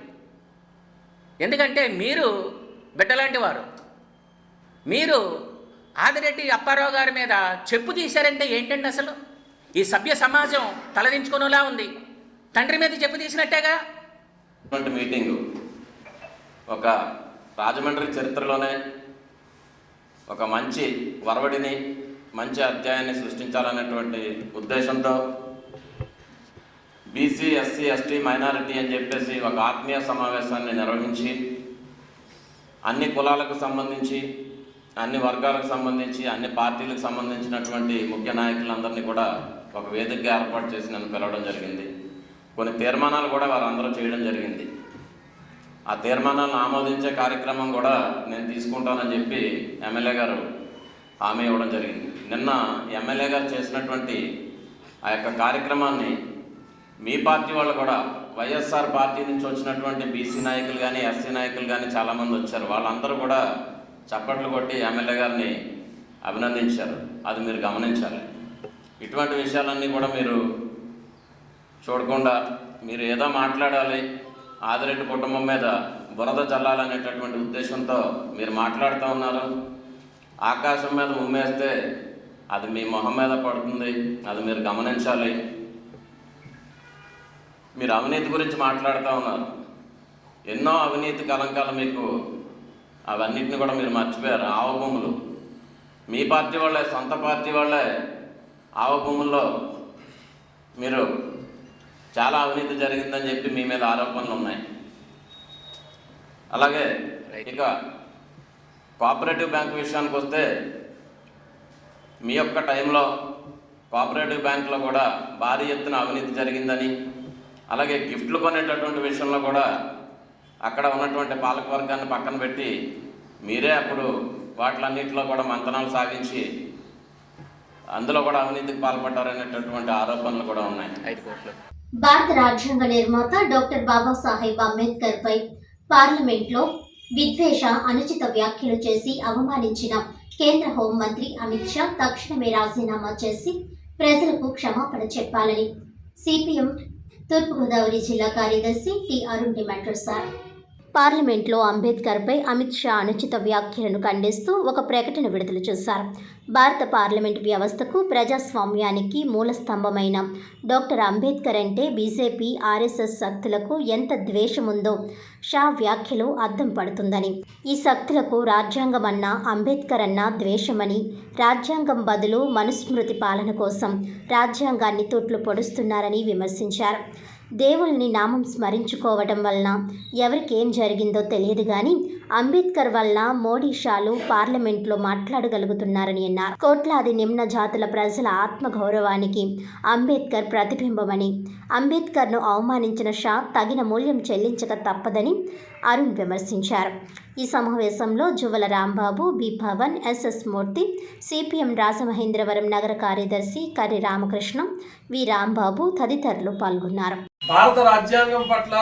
ఎందుకంటే మీరు బిడ్డలాంటి వారు. మీరు ఆదిరెడ్డి అప్పారావు గారి మీద చెప్పు తీశారంటే ఏంటండి అసలు? ఈ సభ్య సమాజం తలదించుకునేలా ఉంది. తండ్రి మీద చెప్పు తీసినట్టేగా. మీటింగు ఒక రాజమండ్రి చరిత్రలోనే ఒక మంచి వరవడిని, మంచి అధ్యాయాన్ని సృష్టించాలనేటువంటి ఉద్దేశంతో బీసీ, ఎస్సీ, ఎస్టీ, మైనారిటీ అని చెప్పేసి ఒక ఆత్మీయ సమావేశాన్ని నిర్వహించి అన్ని కులాలకు సంబంధించి, అన్ని వర్గాలకు సంబంధించి, అన్ని పార్టీలకు సంబంధించినటువంటి ముఖ్య నాయకులందరినీ కూడా ఒక వేదికగా ఏర్పాటు చేసి నన్ను పిలవడం జరిగింది. కొన్ని తీర్మానాలు కూడా వారందరూ చేయడం జరిగింది. ఆ తీర్మానాలను ఆమోదించే కార్యక్రమం కూడా నేను తీసుకుంటానని చెప్పి ఎమ్మెల్యే గారు హామీ ఇవ్వడం జరిగింది. నిన్న ఎమ్మెల్యే గారు చేసినటువంటి ఆ యొక్క కార్యక్రమాన్ని మీ పార్టీ వాళ్ళు కూడా, వైఎస్ఆర్ పార్టీ నుంచి వచ్చినటువంటి బీసీ నాయకులు కానీ, ఎస్సీ నాయకులు కానీ చాలామంది వచ్చారు. వాళ్ళందరూ కూడా చప్పట్లు కొట్టి ఎమ్మెల్యే గారిని అభినందించారు. అది మీరు గమనించాలి. ఇటువంటి విషయాలన్నీ కూడా మీరు చూడకుండా మీరు ఏదో మాట్లాడాలి, ఆదిరెడ్డి కుటుంబం మీద బురద చల్లాలనేటటువంటి ఉద్దేశంతో మీరు మాట్లాడుతూ ఉన్నారు. ఆకాశం మీద ఉమ్మేస్తే అది మీ మొహం మీద పడుతుంది, అది మీరు గమనించాలి. మీరు అవినీతి గురించి మాట్లాడుతూ ఉన్నారు. ఎన్నో అవినీతి కలంకాలు మీకు, అవన్నిటిని కూడా మీరు మర్చిపోయారు. ఆవభూములు మీ పార్టీ వాళ్ళే, సొంత పార్టీ వాళ్ళే ఆవభూముల్లో మీరు చాలా అవినీతి జరిగిందని చెప్పి మీ మీద ఆరోపణలు ఉన్నాయి. అలాగే ఇక కోఆపరేటివ్ బ్యాంక్ విషయానికి వస్తే, మీ యొక్క టైంలో కోఆపరేటివ్ బ్యాంకులో కూడా భారీ ఎత్తున అవినీతి జరిగిందని, అలాగే గిఫ్ట్లు కొనేటటువంటి విషయంలో కూడా అక్కడ ఉన్నటువంటి పాలకవర్గాన్ని పక్కన పెట్టి మీరే అప్పుడు వాటిలన్నింటిలో కూడా మంతనాలు సాగించి అందులో కూడా అవినీతికి పాల్పడ్డారనేటటువంటి ఆరోపణలు కూడా ఉన్నాయి. 5 కోట్లు. భారత రాజ్యాంగ నిర్మాత డాక్టర్ బాబాసాహెబ్ అంబేద్కర్ పై పార్లమెంట్లో విద్వేష అనుచిత వ్యాఖ్యలు చేసి అవమానించిన కేంద్ర హోంమంత్రి అమిత్ షా తక్షణమే రాజీనామా చేసి ప్రజలకు క్షమాపణ చెప్పాలని సిపిఎం తూర్పుగోదావరి జిల్లా కార్యదర్శి టి అరుణ్ డిమాండ్ చేశారు. పార్లమెంట్లో అంబేద్కర్పై అమిత్ షా అనుచిత వ్యాఖ్యలను ఖండిస్తూ ఒక ప్రకటన విడుదల చేశారు. భారత పార్లమెంట్ వ్యవస్థకు ప్రజాస్వామ్యానికి మూలస్తంభమైన డాక్టర్ అంబేద్కర్ అంటే బీజేపీ ఆర్ఎస్ఎస్ శక్తులకు ఎంత ద్వేషముందో షా వ్యాఖ్యలు అద్దం పడుతుందని, ఈ శక్తులకు రాజ్యాంగం అన్న అంబేద్కర్ అన్న ద్వేషమని, రాజ్యాంగం బదులు మనుస్మృతి పాలన కోసం రాజ్యాంగాన్ని తూట్లు పొడుస్తున్నారని విమర్శించారు. దేవుల్ని నామం స్మరించుకోవడం వలన ఎవరికేం జరిగిందో తెలియదు కానీ అంబేద్కర్ వల్ల మోడీ షాలు పార్లమెంట్లో మాట్లాడగలుగుతున్నారని అన్నారు. కోట్లాది నిమ్న జాతుల ప్రజల ఆత్మగౌరవానికి అంబేద్కర్ ప్రతిబింబమని, అంబేద్కర్ను అవమానించిన షా తగిన మూల్యం చెల్లించక తప్పదని అరుణ్ విమర్శించారు. ఈ సమావేశంలో జువల రాంబాబు, బి పవన్, ఎస్ఎస్ మూర్తి, సిపిఎం రాజమహేంద్రవరం నగర కార్యదర్శి కర్రి రామకృష్ణ, వి రాంబాబు తదితరులు పాల్గొన్నారు. భారత రాజ్యాంగం పట్ల,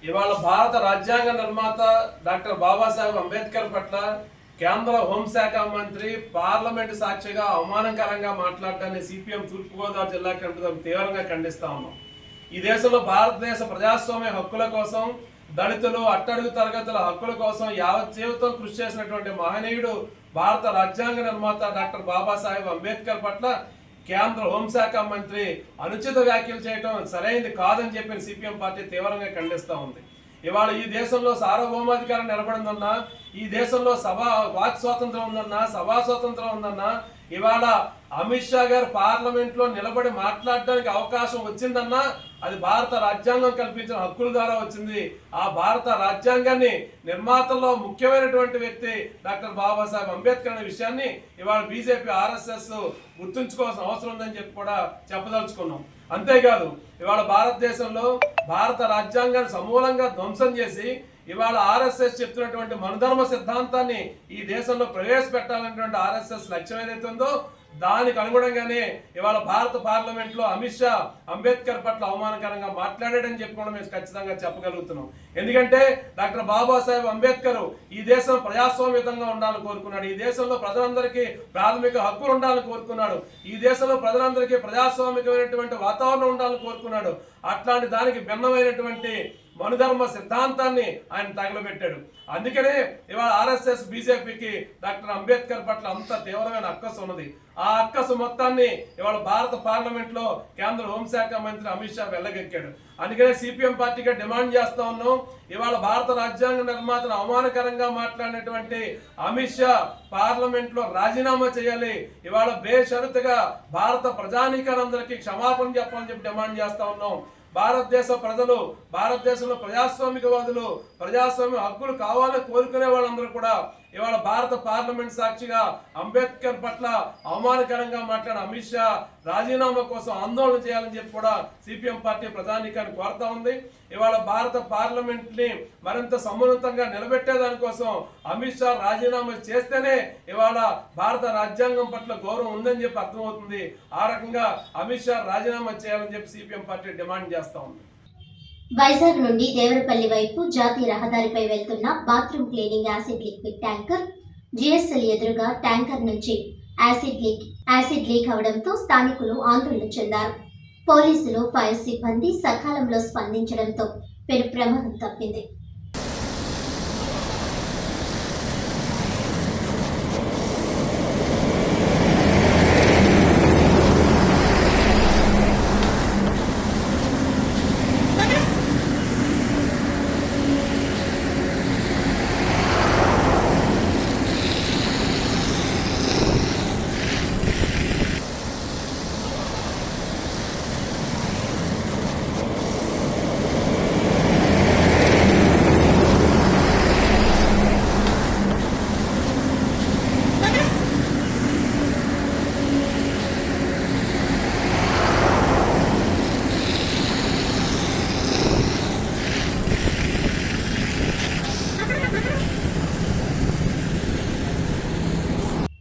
ఇవాళ భారత రాజ్యాంగ నిర్మాత డాక్టర్ బాబాసాహెబ్ అంబేద్కర్ పట్ల కేంద్ర హోంశాఖ మంత్రి పార్లమెంటు సాక్షిగా అవమానకరంగా మాట్లాడడాన్ని సిపిఎం తూర్పుగోదావరి జిల్లా కమిటీ తీవ్రంగా ఖండిస్తా ఉన్నాం. ఈ దేశంలో భారతదేశ ప్రజాస్వామ్య హక్కుల కోసం, దళితులు, అట్టడుగు తరగతుల హక్కుల కోసం యావత్ జీవితం కృషి చేసినటువంటి మహనీయుడు భారత రాజ్యాంగ నిర్మాత డాక్టర్ బాబాసాహెబ్ అంబేద్కర్ పట్ల కేంద్ర హోంశాఖ మంత్రి అనుచిత వ్యాఖ్యలు చేయడం సరైనది కాదని చెప్పి సిపిఎం పార్టీ తీవ్రంగా ఖండిస్తూ ఉంది. ఇవాళ ఈ దేశంలో సార్వభౌమాధికారం నిలబడిందన్నా, ఈ దేశంలో వాక్ స్వాతంత్రం ఉందన్నా, సభా స్వాతంత్రం ఉందన్నా, ఇవాళ అమిత్ షా గారు పార్లమెంట్లో నిలబడి మాట్లాడడానికి అవకాశం వచ్చిందన్నా అది భారత రాజ్యాంగం కల్పించిన హక్కుల ద్వారా వచ్చింది. ఆ భారత రాజ్యాంగాన్ని నిర్మాతల్లో ముఖ్యమైనటువంటి వ్యక్తి డాక్టర్ బాబాసాహెబ్ అంబేద్కర్ అనే విషయాన్ని ఇవాళ బీజేపీ ఆర్ఎస్ఎస్ గుర్తుంచుకోవాల్సిన అవసరం ఉందని చెప్పి కూడా చెప్పదలుచుకున్నాం. అంతేకాదు ఇవాళ భారతదేశంలో భారత రాజ్యాంగాన్ని సమూలంగా ధ్వంసం చేసి ఇవాళ ఆర్ఎస్ఎస్ చెప్తున్నటువంటి మనుధర్మ సిద్ధాంతాన్ని ఈ దేశంలో ప్రవేశపెట్టాలనేటువంటి ఆర్ఎస్ఎస్ లక్ష్యం ఏదైతే ఉందో దానికి అనుగుణంగానే ఇవాళ భారత పార్లమెంట్లో అమిత్ షా అంబేద్కర్ పట్ల అవమానకరంగా మాట్లాడాడని చెప్పి కూడా మేము ఖచ్చితంగా చెప్పగలుగుతున్నాం. ఎందుకంటే డాక్టర్ బాబాసాహెబ్ అంబేద్కర్ ఈ దేశం ప్రజాస్వామ్యంగా ఉండాలని కోరుకున్నాడు. ఈ దేశంలో ప్రజలందరికీ ప్రాథమిక హక్కులు ఉండాలని కోరుకున్నాడు. ఈ దేశంలో ప్రజలందరికీ ప్రజాస్వామికమైనటువంటి వాతావరణం ఉండాలని కోరుకున్నాడు. అట్లాంటి దానికి భిన్నమైనటువంటి మనుధర్మ సిద్ధాంతాన్ని ఆయన తగలబెట్టాడు. అందుకనే ఇవాళ ఆర్ఎస్ఎస్ బీజేపీకి డాక్టర్ అంబేద్కర్ పట్ల అంత తీవ్రమైన అక్కసు ఉన్నది. ఆ అక్కసు మొత్తాన్ని ఇవాళ భారత పార్లమెంట్లో కేంద్ర హోంశాఖ మంత్రి అమిత్ షా వెళ్ళగెక్కాడు. అందుకనే సిపిఎం పార్టీగా డిమాండ్ చేస్తా ఉన్నాం, ఇవాళ భారత రాజ్యాంగ నిర్మాతను అవమానకరంగా మాట్లాడినటువంటి అమిత్ షా పార్లమెంట్లో రాజీనామా చేయాలి. ఇవాళ బేషరతుగా భారత ప్రజానీకాలందరికీ క్షమాపణ చెప్పాలని చెప్పి డిమాండ్ చేస్తా ఉన్నాం. భారతదేశ ప్రజలు, భారతదేశంలో ప్రజాస్వామికవాదులు, ప్రజాస్వామ్య హక్కులు కావాలని కోరుకునే వాళ్ళందరూ కూడా ఇవాళ భారత పార్లమెంట్ సాక్షిగా అంబేద్కర్ పట్ల అవమానకరంగా మాట్లాడిన అమిత్ షా రాజీనామా కోసం ఆందోళన చేయాలని చెప్పి కూడా సిపిఎం పార్టీ ప్రధానికాన్ని కోరుతా ఉంది. ఇవాళ భారత పార్లమెంట్ ని మరింత సమున్నతంగా నిలబెట్టేదానికోసం అమిత్ షా రాజీనామా చేస్తేనే ఇవాళ భారత రాజ్యాంగం పట్ల గౌరవం ఉందని చెప్పి అర్థమవుతుంది. ఆ రకంగా అమిత్ షా రాజీనామా చేయాలని చెప్పి సిపిఎం పార్టీ డిమాండ్ చేస్తా ఉంది. వైజాగ్ నుండి దేవరపల్లి వైపు జాతీయ రహదారిపై వెళ్తున్న bathroom cleaning acid liquid tanker GSL ఎదురుగా ట్యాంకర్ నుంచి యాసిడ్ లీక్ అవడంతో స్థానికులు ఆందోళన చెందారు. పోలీసులు, ఫైర్ సిబ్బంది సకాలంలో స్పందించడంతో పెను ప్రమాదం తప్పింది.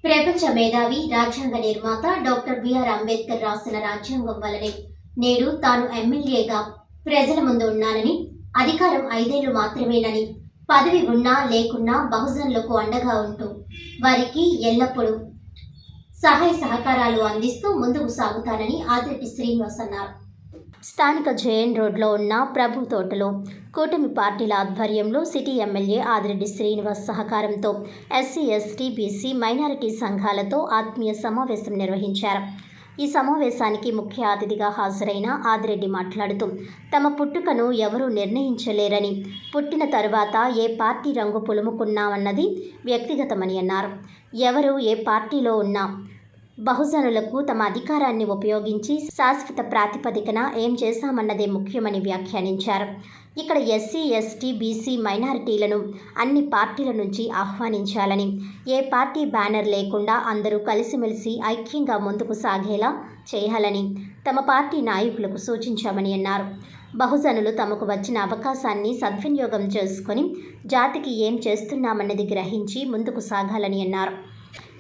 ప్రపంచ మేధావి, రాజ్యాంగ నిర్మాత డాక్టర్ బిఆర్ అంబేద్కర్ రాసిన రాజ్యాంగం వల్లనే నేడు తాను ఎమ్మెల్యేగా ప్రజల ముందు ఉన్నానని, అధికారం 5 ఏళ్లు మాత్రమేనని, పదవి ఉన్నా లేకున్నా బహుజనులకు అండగా ఉంటూ వారికి ఎల్లప్పుడూ సహాయ సహకారాలు అందిస్తూ ముందుకు సాగుతానని ఆదిరెడ్డి శ్రీనివాస్ అన్నారు. స్థానిక జేఎన్ రోడ్లో ఉన్న ప్రభు తోటలో కూటమి పార్టీల ఆధ్వర్యంలో సిటీ ఎమ్మెల్యే ఆదిరెడ్డి శ్రీనివాస్ సహకారంతో ఎస్సీ ఎస్టీ బీసీ మైనారిటీ సంఘాలతో ఆత్మీయ సమావేశం నిర్వహించారు. ఈ సమావేశానికి ముఖ్య అతిథిగా హాజరైన ఆదిరెడ్డి మాట్లాడుతూ తమ పుట్టుకను ఎవరూ నిర్ణయించలేరని, పుట్టిన తరువాత ఏ పార్టీ రంగు పులుముకున్నామన్నది వ్యక్తిగతమని అన్నారు. ఎవరు ఏ పార్టీలో ఉన్నా బహుజనులకు తమ అధికారాన్ని ఉపయోగించి శాశ్వత ప్రాతిపదికన ఏం చేశామన్నదే ముఖ్యమని వ్యాఖ్యానించారు. ఇక్కడ ఎస్సీ ఎస్టీ బీసీ మైనారిటీలను అన్ని పార్టీల నుంచి ఆహ్వానించాలని, ఏ పార్టీ బ్యానర్ లేకుండా అందరూ కలిసిమెలిసి ఐక్యంగా ముందుకు సాగేలా చేయాలని తమ పార్టీ నాయకులకు సూచించామని అన్నారు. బహుజనులు తమకు వచ్చిన అవకాశాన్ని సద్వినియోగం చేసుకొని జాతికి ఏం చేస్తున్నామన్నది గ్రహించి ముందుకు సాగాలని అన్నారు.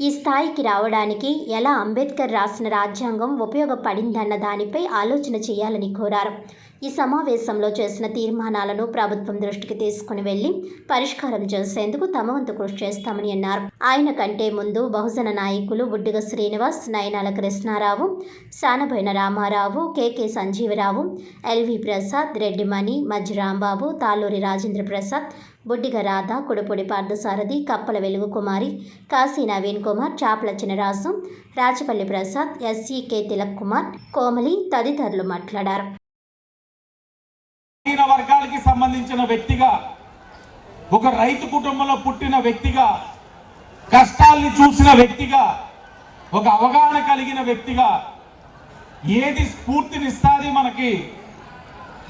ఈ స్థాయికి రావడానికి ఎలా అంబేద్కర్ రాసిన రాజ్యాంగం ఉపయోగపడిందన్న దానిపై ఆలోచన చేయాలని కోరారు. ఈ సమావేశంలో చేసిన తీర్మానాలను ప్రభుత్వం దృష్టికి తీసుకుని వెళ్లి పరిష్కారం చేసేందుకు తమ వంతు కృషి చేస్తామని అన్నారు. ఆయన కంటే ముందు బహుజన నాయకులు బుడ్డిగ శ్రీనివాస్, నయనాల కృష్ణారావు, సానబోయిన రామారావు, కేకే సంజీవరావు, ఎల్వి ప్రసాద్, రెడ్డిమణి, మజ్జి రాంబాబు, తాళ్ళూరి రాజేంద్ర ప్రసాద్, బుడ్డిగ రాధ, కుడుపొడి పార్థసారథి, కప్పల వెలుగు కుమారి, కాశీ నవీన్ కుమార్, చాపల చినరాజు, రాచపల్లి ప్రసాద్, ఎస్ఈకే తిలక్ కుమార్, కోమలి తదితరులు మాట్లాడారు. వర్గాలకి సంబంధించిన వ్యక్తిగా, ఒక రైతు కుటుంబంలో పుట్టిన వ్యక్తిగా, కష్టాల్ని చూసిన వ్యక్తిగా, ఒక అవగాహన కలిగిన వ్యక్తిగా ఏది స్ఫూర్తినిస్తుంది మనకి,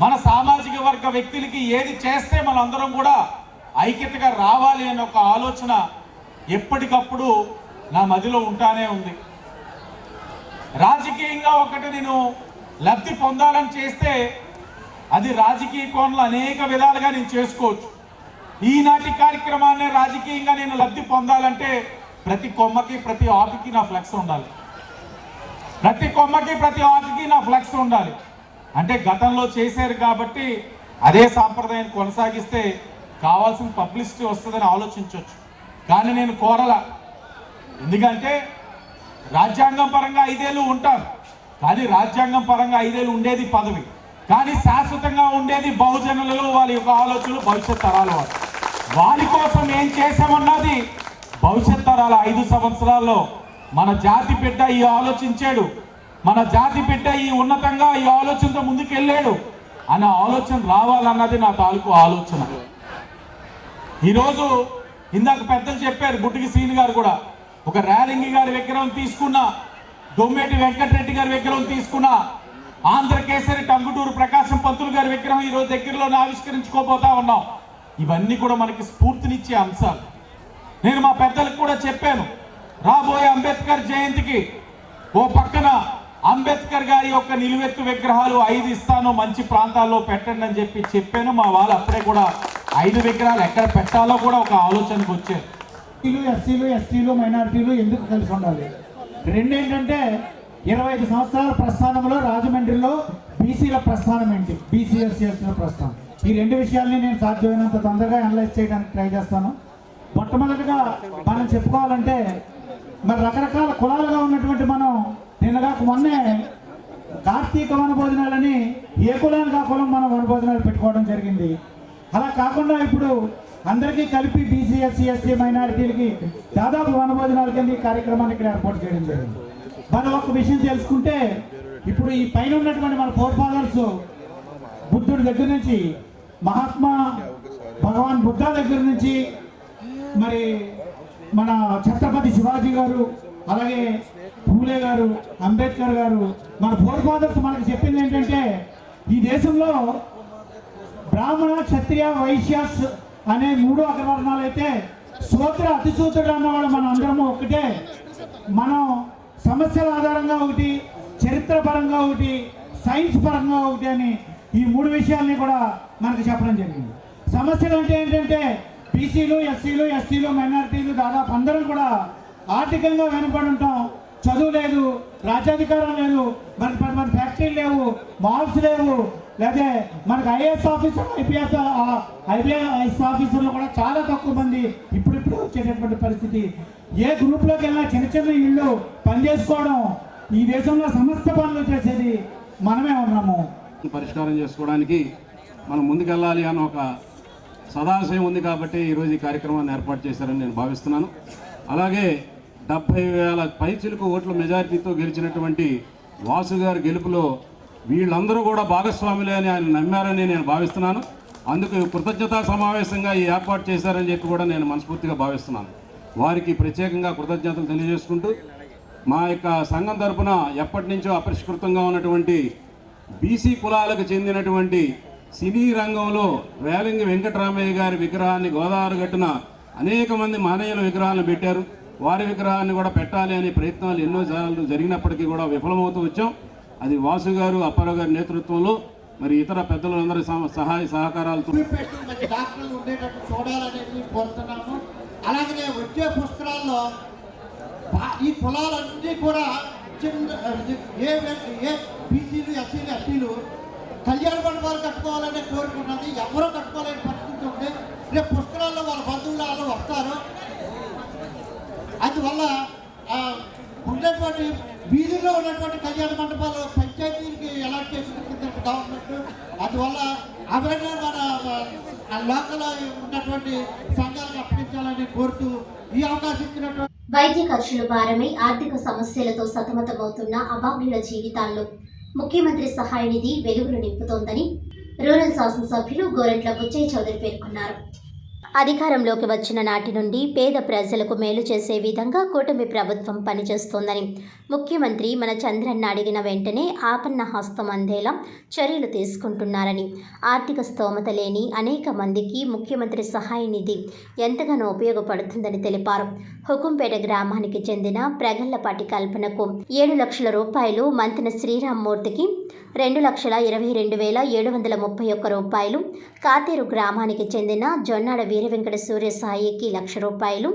మన సామాజిక వర్గ వ్యక్తులకి ఏది చేస్తే మనందరం కూడా ఐక్యతగా రావాలి అనే ఒక ఆలోచన ఎప్పటికప్పుడు నా మదిలో ఉంటానే ఉంది. రాజకీయంగా ఒకటి నేను లబ్ధి పొందాలని చేస్తే అది రాజకీయ కోణంలో అనేక విధాలుగా నేను చేసుకోవచ్చు. ఈనాటి కార్యక్రమాన్ని రాజకీయంగా నేను లబ్ధి పొందాలంటే ప్రతి కొమ్మకి ప్రతి ఆకుకి నా ఫ్లెక్స్ ఉండాలి. ప్రతి కొమ్మకి ప్రతి ఆకుకి నా ఫ్లెక్స్ ఉండాలి. అంటే గతంలో చేశారు కాబట్టి అదే సాంప్రదాయాన్ని కొనసాగిస్తే కావాల్సిన పబ్లిసిటీ వస్తుందని ఆలోచించవచ్చు. కానీ నేను కోరలా. ఎందుకంటే రాజ్యాంగం పరంగా 5 ఏళ్ళు ఉంటాను, కానీ రాజ్యాంగం పరంగా 5 ఏళ్ళు ఉండేది పదవి, కానీ శాశ్వతంగా ఉండేది బహుజనులలో వాళ్ళ యొక్క ఆలోచనలు, భవిష్యత్ తరాల వాళ్ళ కోసం ఏం చేశామన్నది భవిష్యత్ తరాల 5 సంవత్సరాల్లో మన జాతి బిడ్డ ఈ ఆలోచించాడు, మన జాతి బిడ్డ ఈ ఉన్నతంగా ఈ ఆలోచనతో ముందుకు వెళ్ళాడు అనే ఆలోచన రావాలన్నది నా తాలూకు ఆలోచన. ఈరోజు ఇందాక పెద్దలు చెప్పారు, బుడ్డిగి శ్రీని గారు కూడా, ఒక రేలంగి గారి విగ్రహం తీసుకున్నా, దొమ్మేటి వెంకటరెడ్డి గారి విగ్రహం తీసుకున్నా, ఆంధ్రకేసరి టంగుటూరు ప్రకాశం పంతులు గారి విగ్రహం ఈరోజు దగ్గరలోనే ఆవిష్కరించుకోబోతా ఉన్నాం. ఇవన్నీ కూడా మనకి స్ఫూర్తినిచ్చే అంశాలు. నేను మా పెద్దలకు కూడా చెప్పాను, రాబోయే అంబేద్కర్ జయంతికి ఓ పక్కన అంబేద్కర్ గారి యొక్క నిలువెత్తు విగ్రహాలు 5 ఇస్తాను, మంచి ప్రాంతాల్లో పెట్టండి అని చెప్పాను. మా వాళ్ళు అప్పుడే కూడా 5 విగ్రహాలు ఎక్కడ పెట్టాలో కూడా ఒక ఆలోచనకు వచ్చారు. ఎస్సీలు ఎస్టీలు మైనారిటీలు ఎందుకు కలిసి ఉండాలి? రెండేంటంటే 25 సంవత్సరాల ప్రస్థానంలో రాజమండ్రిలో బీసీల ప్రస్థానం ఏంటి, బీసీ ఎస్సీల ప్రస్థానం, ఈ 2 విషయాల్ని నేను సాధ్యమైనంత తొందరగా అనలైజ్ చేయడానికి ట్రై చేస్తాను. మొట్టమొదటిగా మనం చెప్పుకోవాలంటే మరి రకరకాల కులాలుగా ఉన్నటువంటి మనం నిన్నగాక మొన్నే కార్తీక వనభోజనాలని ఏ కులానికి ఆ కులం మనం వనభోజనాలు పెట్టుకోవడం జరిగింది. అలా కాకుండా ఇప్పుడు అందరికీ కలిపి బీసీ ఎస్సీ ఎస్టీ మైనారిటీలకి దాదాపు వనభోజనాల కింద ఈ కార్యక్రమాన్ని ఇక్కడ ఏర్పాటు చేయడం జరిగింది. మనం ఒక విషయం తెలుసుకుంటే ఇప్పుడు ఈ పైన ఉన్నటువంటి మన ఫోర్ ఫాదర్స్ బుద్ధుడి దగ్గర నుంచి, మహాత్మా భగవాన్ బుద్ధ దగ్గర నుంచి, మరి మన ఛత్రపతి శివాజీ గారు, అలాగే పూలే గారు, అంబేద్కర్ గారు, మన ఫోర్ ఫాదర్స్ మనకు చెప్పింది ఏంటంటే ఈ దేశంలో బ్రాహ్మణ క్షత్రియ వైశ్యాస్ అనే 3 అగ్రవర్ణాలు అయితే శూద్ర అతిశూద్రుడు అన్నవాళ్ళు మనం అందరము ఒకటే. మనం సమస్యల ఆధారంగా ఒకటి, చరిత్ర పరంగా ఒకటి, సైన్స్ పరంగా ఒకటి అని ఈ 3 విషయాల్ని కూడా మనకు చెప్పడం జరిగింది. సమస్యలు అంటే ఏంటంటే బీసీలు ఎస్సీలు ఎస్టీలు మైనారిటీలు దాదాపు అందరం కూడా ఆర్థికంగా వెనుకబడి ఉంటాం. చదువు లేదు, రాజ్యాధికారం లేదు, మనకి 10 ఫ్యాక్టరీలు లేవు, మాల్స్ లేవు, లేదా మనకు ఐఏఎస్ ఆఫీసర్ ఐపీఎస్ ఆఫీసర్లు కూడా చాలా తక్కువ మంది ఇప్పుడు వచ్చేటటువంటి పరిస్థితి. ఏ గ్రూప్లోకి వెళ్ళినా చిన్న చిన్న ఇళ్ళు పనిచేసుకోవడం, ఈ దేశంలో సమస్త పనులు చేసేది మనమే ఉన్నాము. పరిష్కారం చేసుకోవడానికి మనం ముందుకెళ్ళాలి అని ఒక సదాశయం ఉంది కాబట్టి ఈరోజు ఈ కార్యక్రమాన్ని ఏర్పాటు చేశారని నేను భావిస్తున్నాను. అలాగే 70,000 పైచిలుకు ఓట్ల మెజారిటీతో గెలిచినటువంటి వాసు గారి గెలుపులో వీళ్ళందరూ కూడా భాగస్వాములే అని ఆయన నమ్మారని నేను భావిస్తున్నాను. అందుకు కృతజ్ఞతా సమావేశంగా ఈ ఏర్పాటు చేశారని చెప్పి కూడా నేను మనస్ఫూర్తిగా భావిస్తున్నాను. వారికి ప్రత్యేకంగా కృతజ్ఞతలు తెలియజేసుకుంటూ మా యొక్క సంఘం తరఫున ఎప్పటి నుంచో అపరిష్కృతంగా ఉన్నటువంటి బీసీ కులాలకు చెందినటువంటి సినీ రంగంలో రేలంగి వెంకటరామయ్య గారి విగ్రహాన్ని గోదావరి గట్టున అనేక మంది మానయ్యల విగ్రహాలను పెట్టారు. వారి విగ్రహాన్ని కూడా పెట్టాలి అనే ప్రయత్నాలు ఎన్నో సార్లు జరిగినప్పటికీ కూడా విఫలమవుతూ వచ్చాం. అది వాసు గారు, అప్పారావు గారి నేతృత్వంలో మరి ఇతర పెద్దలందరి సహాయ సహకారాలతో డాక్టర్లు ఉండేటట్టు చూడాలనేది కోరుతున్నాము. అలాగే వచ్చే పుస్తకాల్లో ఈ కులాలన్నీ కూడా ఏ బీసీలు, ఎస్సీలు, ఎస్టీలు కళ్యాణ మండపాలు కట్టుకోవాలనే కోరుకున్నది ఎవరో కట్టుకోలేని పరిస్థితి ఉంది. రేపు పుస్తకాల్లో వాళ్ళ బంధువులు వాళ్ళు వస్తారు. అందువల్ల ఉన్నటువంటి వీధుల్లో ఉన్నటువంటి కళ్యాణ మండపాలు పంచాయతీలకి ఎలా చేసుకుంటుంది గవర్నమెంట్. అందువల్ల అవన్నీ మన లోకల్ ఉన్నటువంటి సంఘాలకు అప్పగించాలని కోరుతూ ఈ అవకాశం ఇచ్చినటువంటి వైద్య ఖర్చులు భారమై ఆర్థిక సమస్యలతో సతమతమవుతున్న అభాగ్యుల జీవితాల్లో ముఖ్యమంత్రి సహాయ నిధి వెలుగులు నింపుతోందని రూరల్ శాసనసభ్యులు గోరంట్ల బుచ్చయ్య చౌదరి పేర్కొన్నారు. అధికారంలోకి వచ్చిన నాటి నుండి పేద ప్రజలకు మేలు చేసే విధంగా కూటమి ప్రభుత్వం పనిచేస్తోందని, ముఖ్యమంత్రి మన చంద్రన్న అడిగిన వెంటనే ఆపన్న హస్తం అందేలా చర్యలు తీసుకుంటున్నారని, ఆర్థిక స్తోమత లేని అనేక మందికి ముఖ్యమంత్రి సహాయ నిధి ఎంతగానో ఉపయోగపడుతుందని తెలిపారు. హుకుంపేట గ్రామానికి చెందిన ప్రగళ్లపాటి కల్పనకు 7 లక్షల రూపాయలు, మంతెన శ్రీరామ్మూర్తికి 2,22,731 రూపాయలు, కాతేరు గ్రామానికి చెందిన జొన్నాడ వీరవెంకట సూర్య సాయికి 1,00,000 రూపాయలు,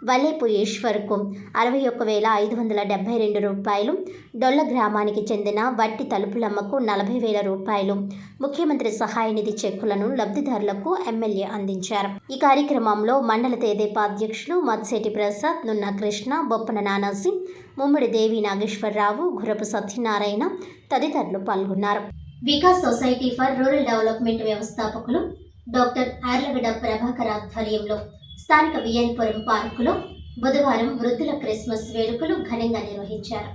వల్లేపు ఈశ్వర్కు 61,572 రూపాయలు, డొల్ల గ్రామానికి చెందిన వట్టి తలుపులమ్మకు 40,000 రూపాయలు ముఖ్యమంత్రి సహాయ నిధి చెక్కులను లబ్ధిదారులకు ఎమ్మెల్యే అందించారు. ఈ కార్యక్రమంలో మండల తెదేపా అధ్యక్షులు మత్సేటి ప్రసాద్, నున్న కృష్ణ, బొప్పన నానాసి, ముమ్మడి దేవి నాగేశ్వరరావు, గురపు సత్యనారాయణ తదితరులు పాల్గొన్నారు. Vikas society for rural development వ్యవస్థాపకులు డాక్టర్ ఆర్లగడ్డ ప్రభాకర్ ఆధ్వర్యంలో స్థానిక విఎన్పురం పార్కులో బుధవారం వృద్ధుల క్రిస్మస్ వేడుకలు ఘనంగా నిర్వహించారు.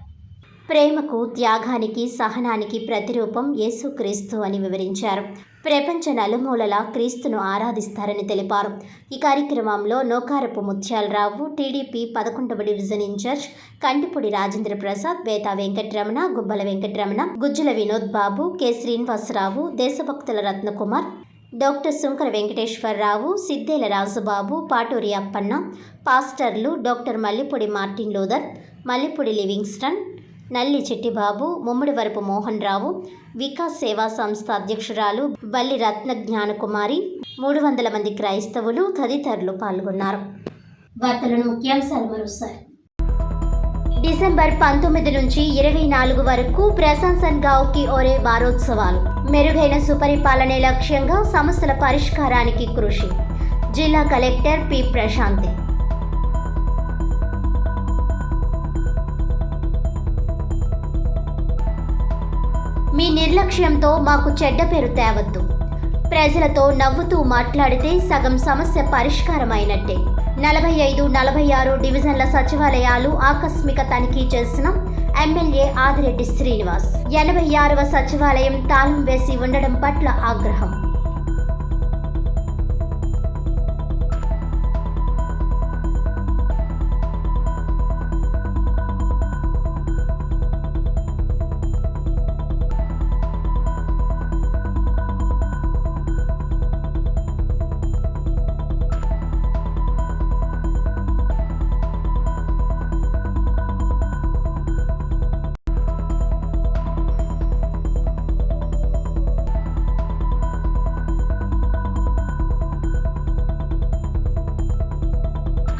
ప్రేమకు, త్యాగానికి, సహనానికి ప్రతిరూపం యేసుక్రీస్తు అని వివరించారు. ప్రపంచ నలుమూలలా క్రీస్తును ఆరాధిస్తారని తెలిపారు. ఈ కార్యక్రమంలో నోకారపు ముత్యాలరావు, టీడీపీ 11వ division incharge Kantipudi Rajendra Prasad, Betha Venkataramana, Gubbala Venkataramana, Gujjula Vinod Babu, K Srinivasarao, Deshabhaktula Ratnakumar, doctor Sunkara Venkateswararao, Siddhela Rajubabu, Paturi Appanna, పాస్టర్లు doctor Mallipudi Martin Luther, Mallipudi Livingston, Nalli Chittibabu, ముమ్మడివరపు Mohan Rao, Vikas సేవా సంస్థ అధ్యక్షురాలు బల్లి రత్న జ్ఞానకుమారి, 300 మంది క్రైస్తవులు తదితరులు పాల్గొన్నారు. వార్తలను ముఖ్యాంశాలు మరోసారి. డిసెంబర్ 19 నుంచి 24 వరకు ప్రశంసన్ గావ్ కి ఓరే వారోత్సవాలు. మెరుగైన సుపరిపాలనే లక్ష్యంగా సమస్యల పరిష్కారానికి కృషి. జిల్లా కలెక్టర్ పి ప్రశాంతి. మీ నిర్లక్ష్యంతో మాకు చెడ్డ పేరు తేవద్దు. ప్రజలతో నవ్వుతూ మాట్లాడితే సగం సమస్య పరిష్కారమైనట్టే. 45, 46 డివిజన్ల సచివాలయాలు ఆకస్మిక తనిఖీ చేసిన ఎమ్మెల్యే ఆదిరెడ్డి శ్రీనివాస్. 86వ సచివాలయం తాళం వేసి ఉండడం పట్ల ఆగ్రహం.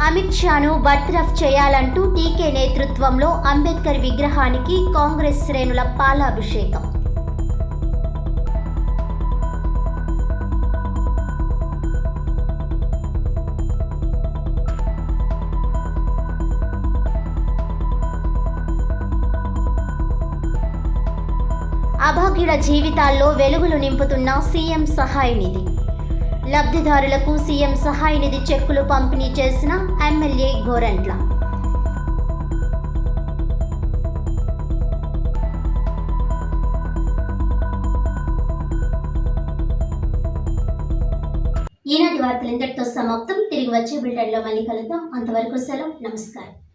అమిత్ షాను బర్తరఫ్ చేయాలంటూ టీకే నేతృత్వంలో అంబేద్కర్ విగ్రహానికి కాంగ్రెస్ శ్రేణుల పాలాభిషేకం. అభాగ్యుల జీవితాల్లో వెలుగులు నింపుతున్న సీఎం సహాయ నిధి. లబ్ధిదారులకు సీఎం సహాయ నిధి చెక్కులు పంపిణీ చేసిన ఎమ్మెల్యే గోరంట్ల. ఈనాటి వార్తలు ఇంతటితో సమాప్తం. తిరిగి వచ్చే బులెటిన్లో మళ్ళీ కలుద్దాం. అంతవరకు సెలవు. నమస్కారం.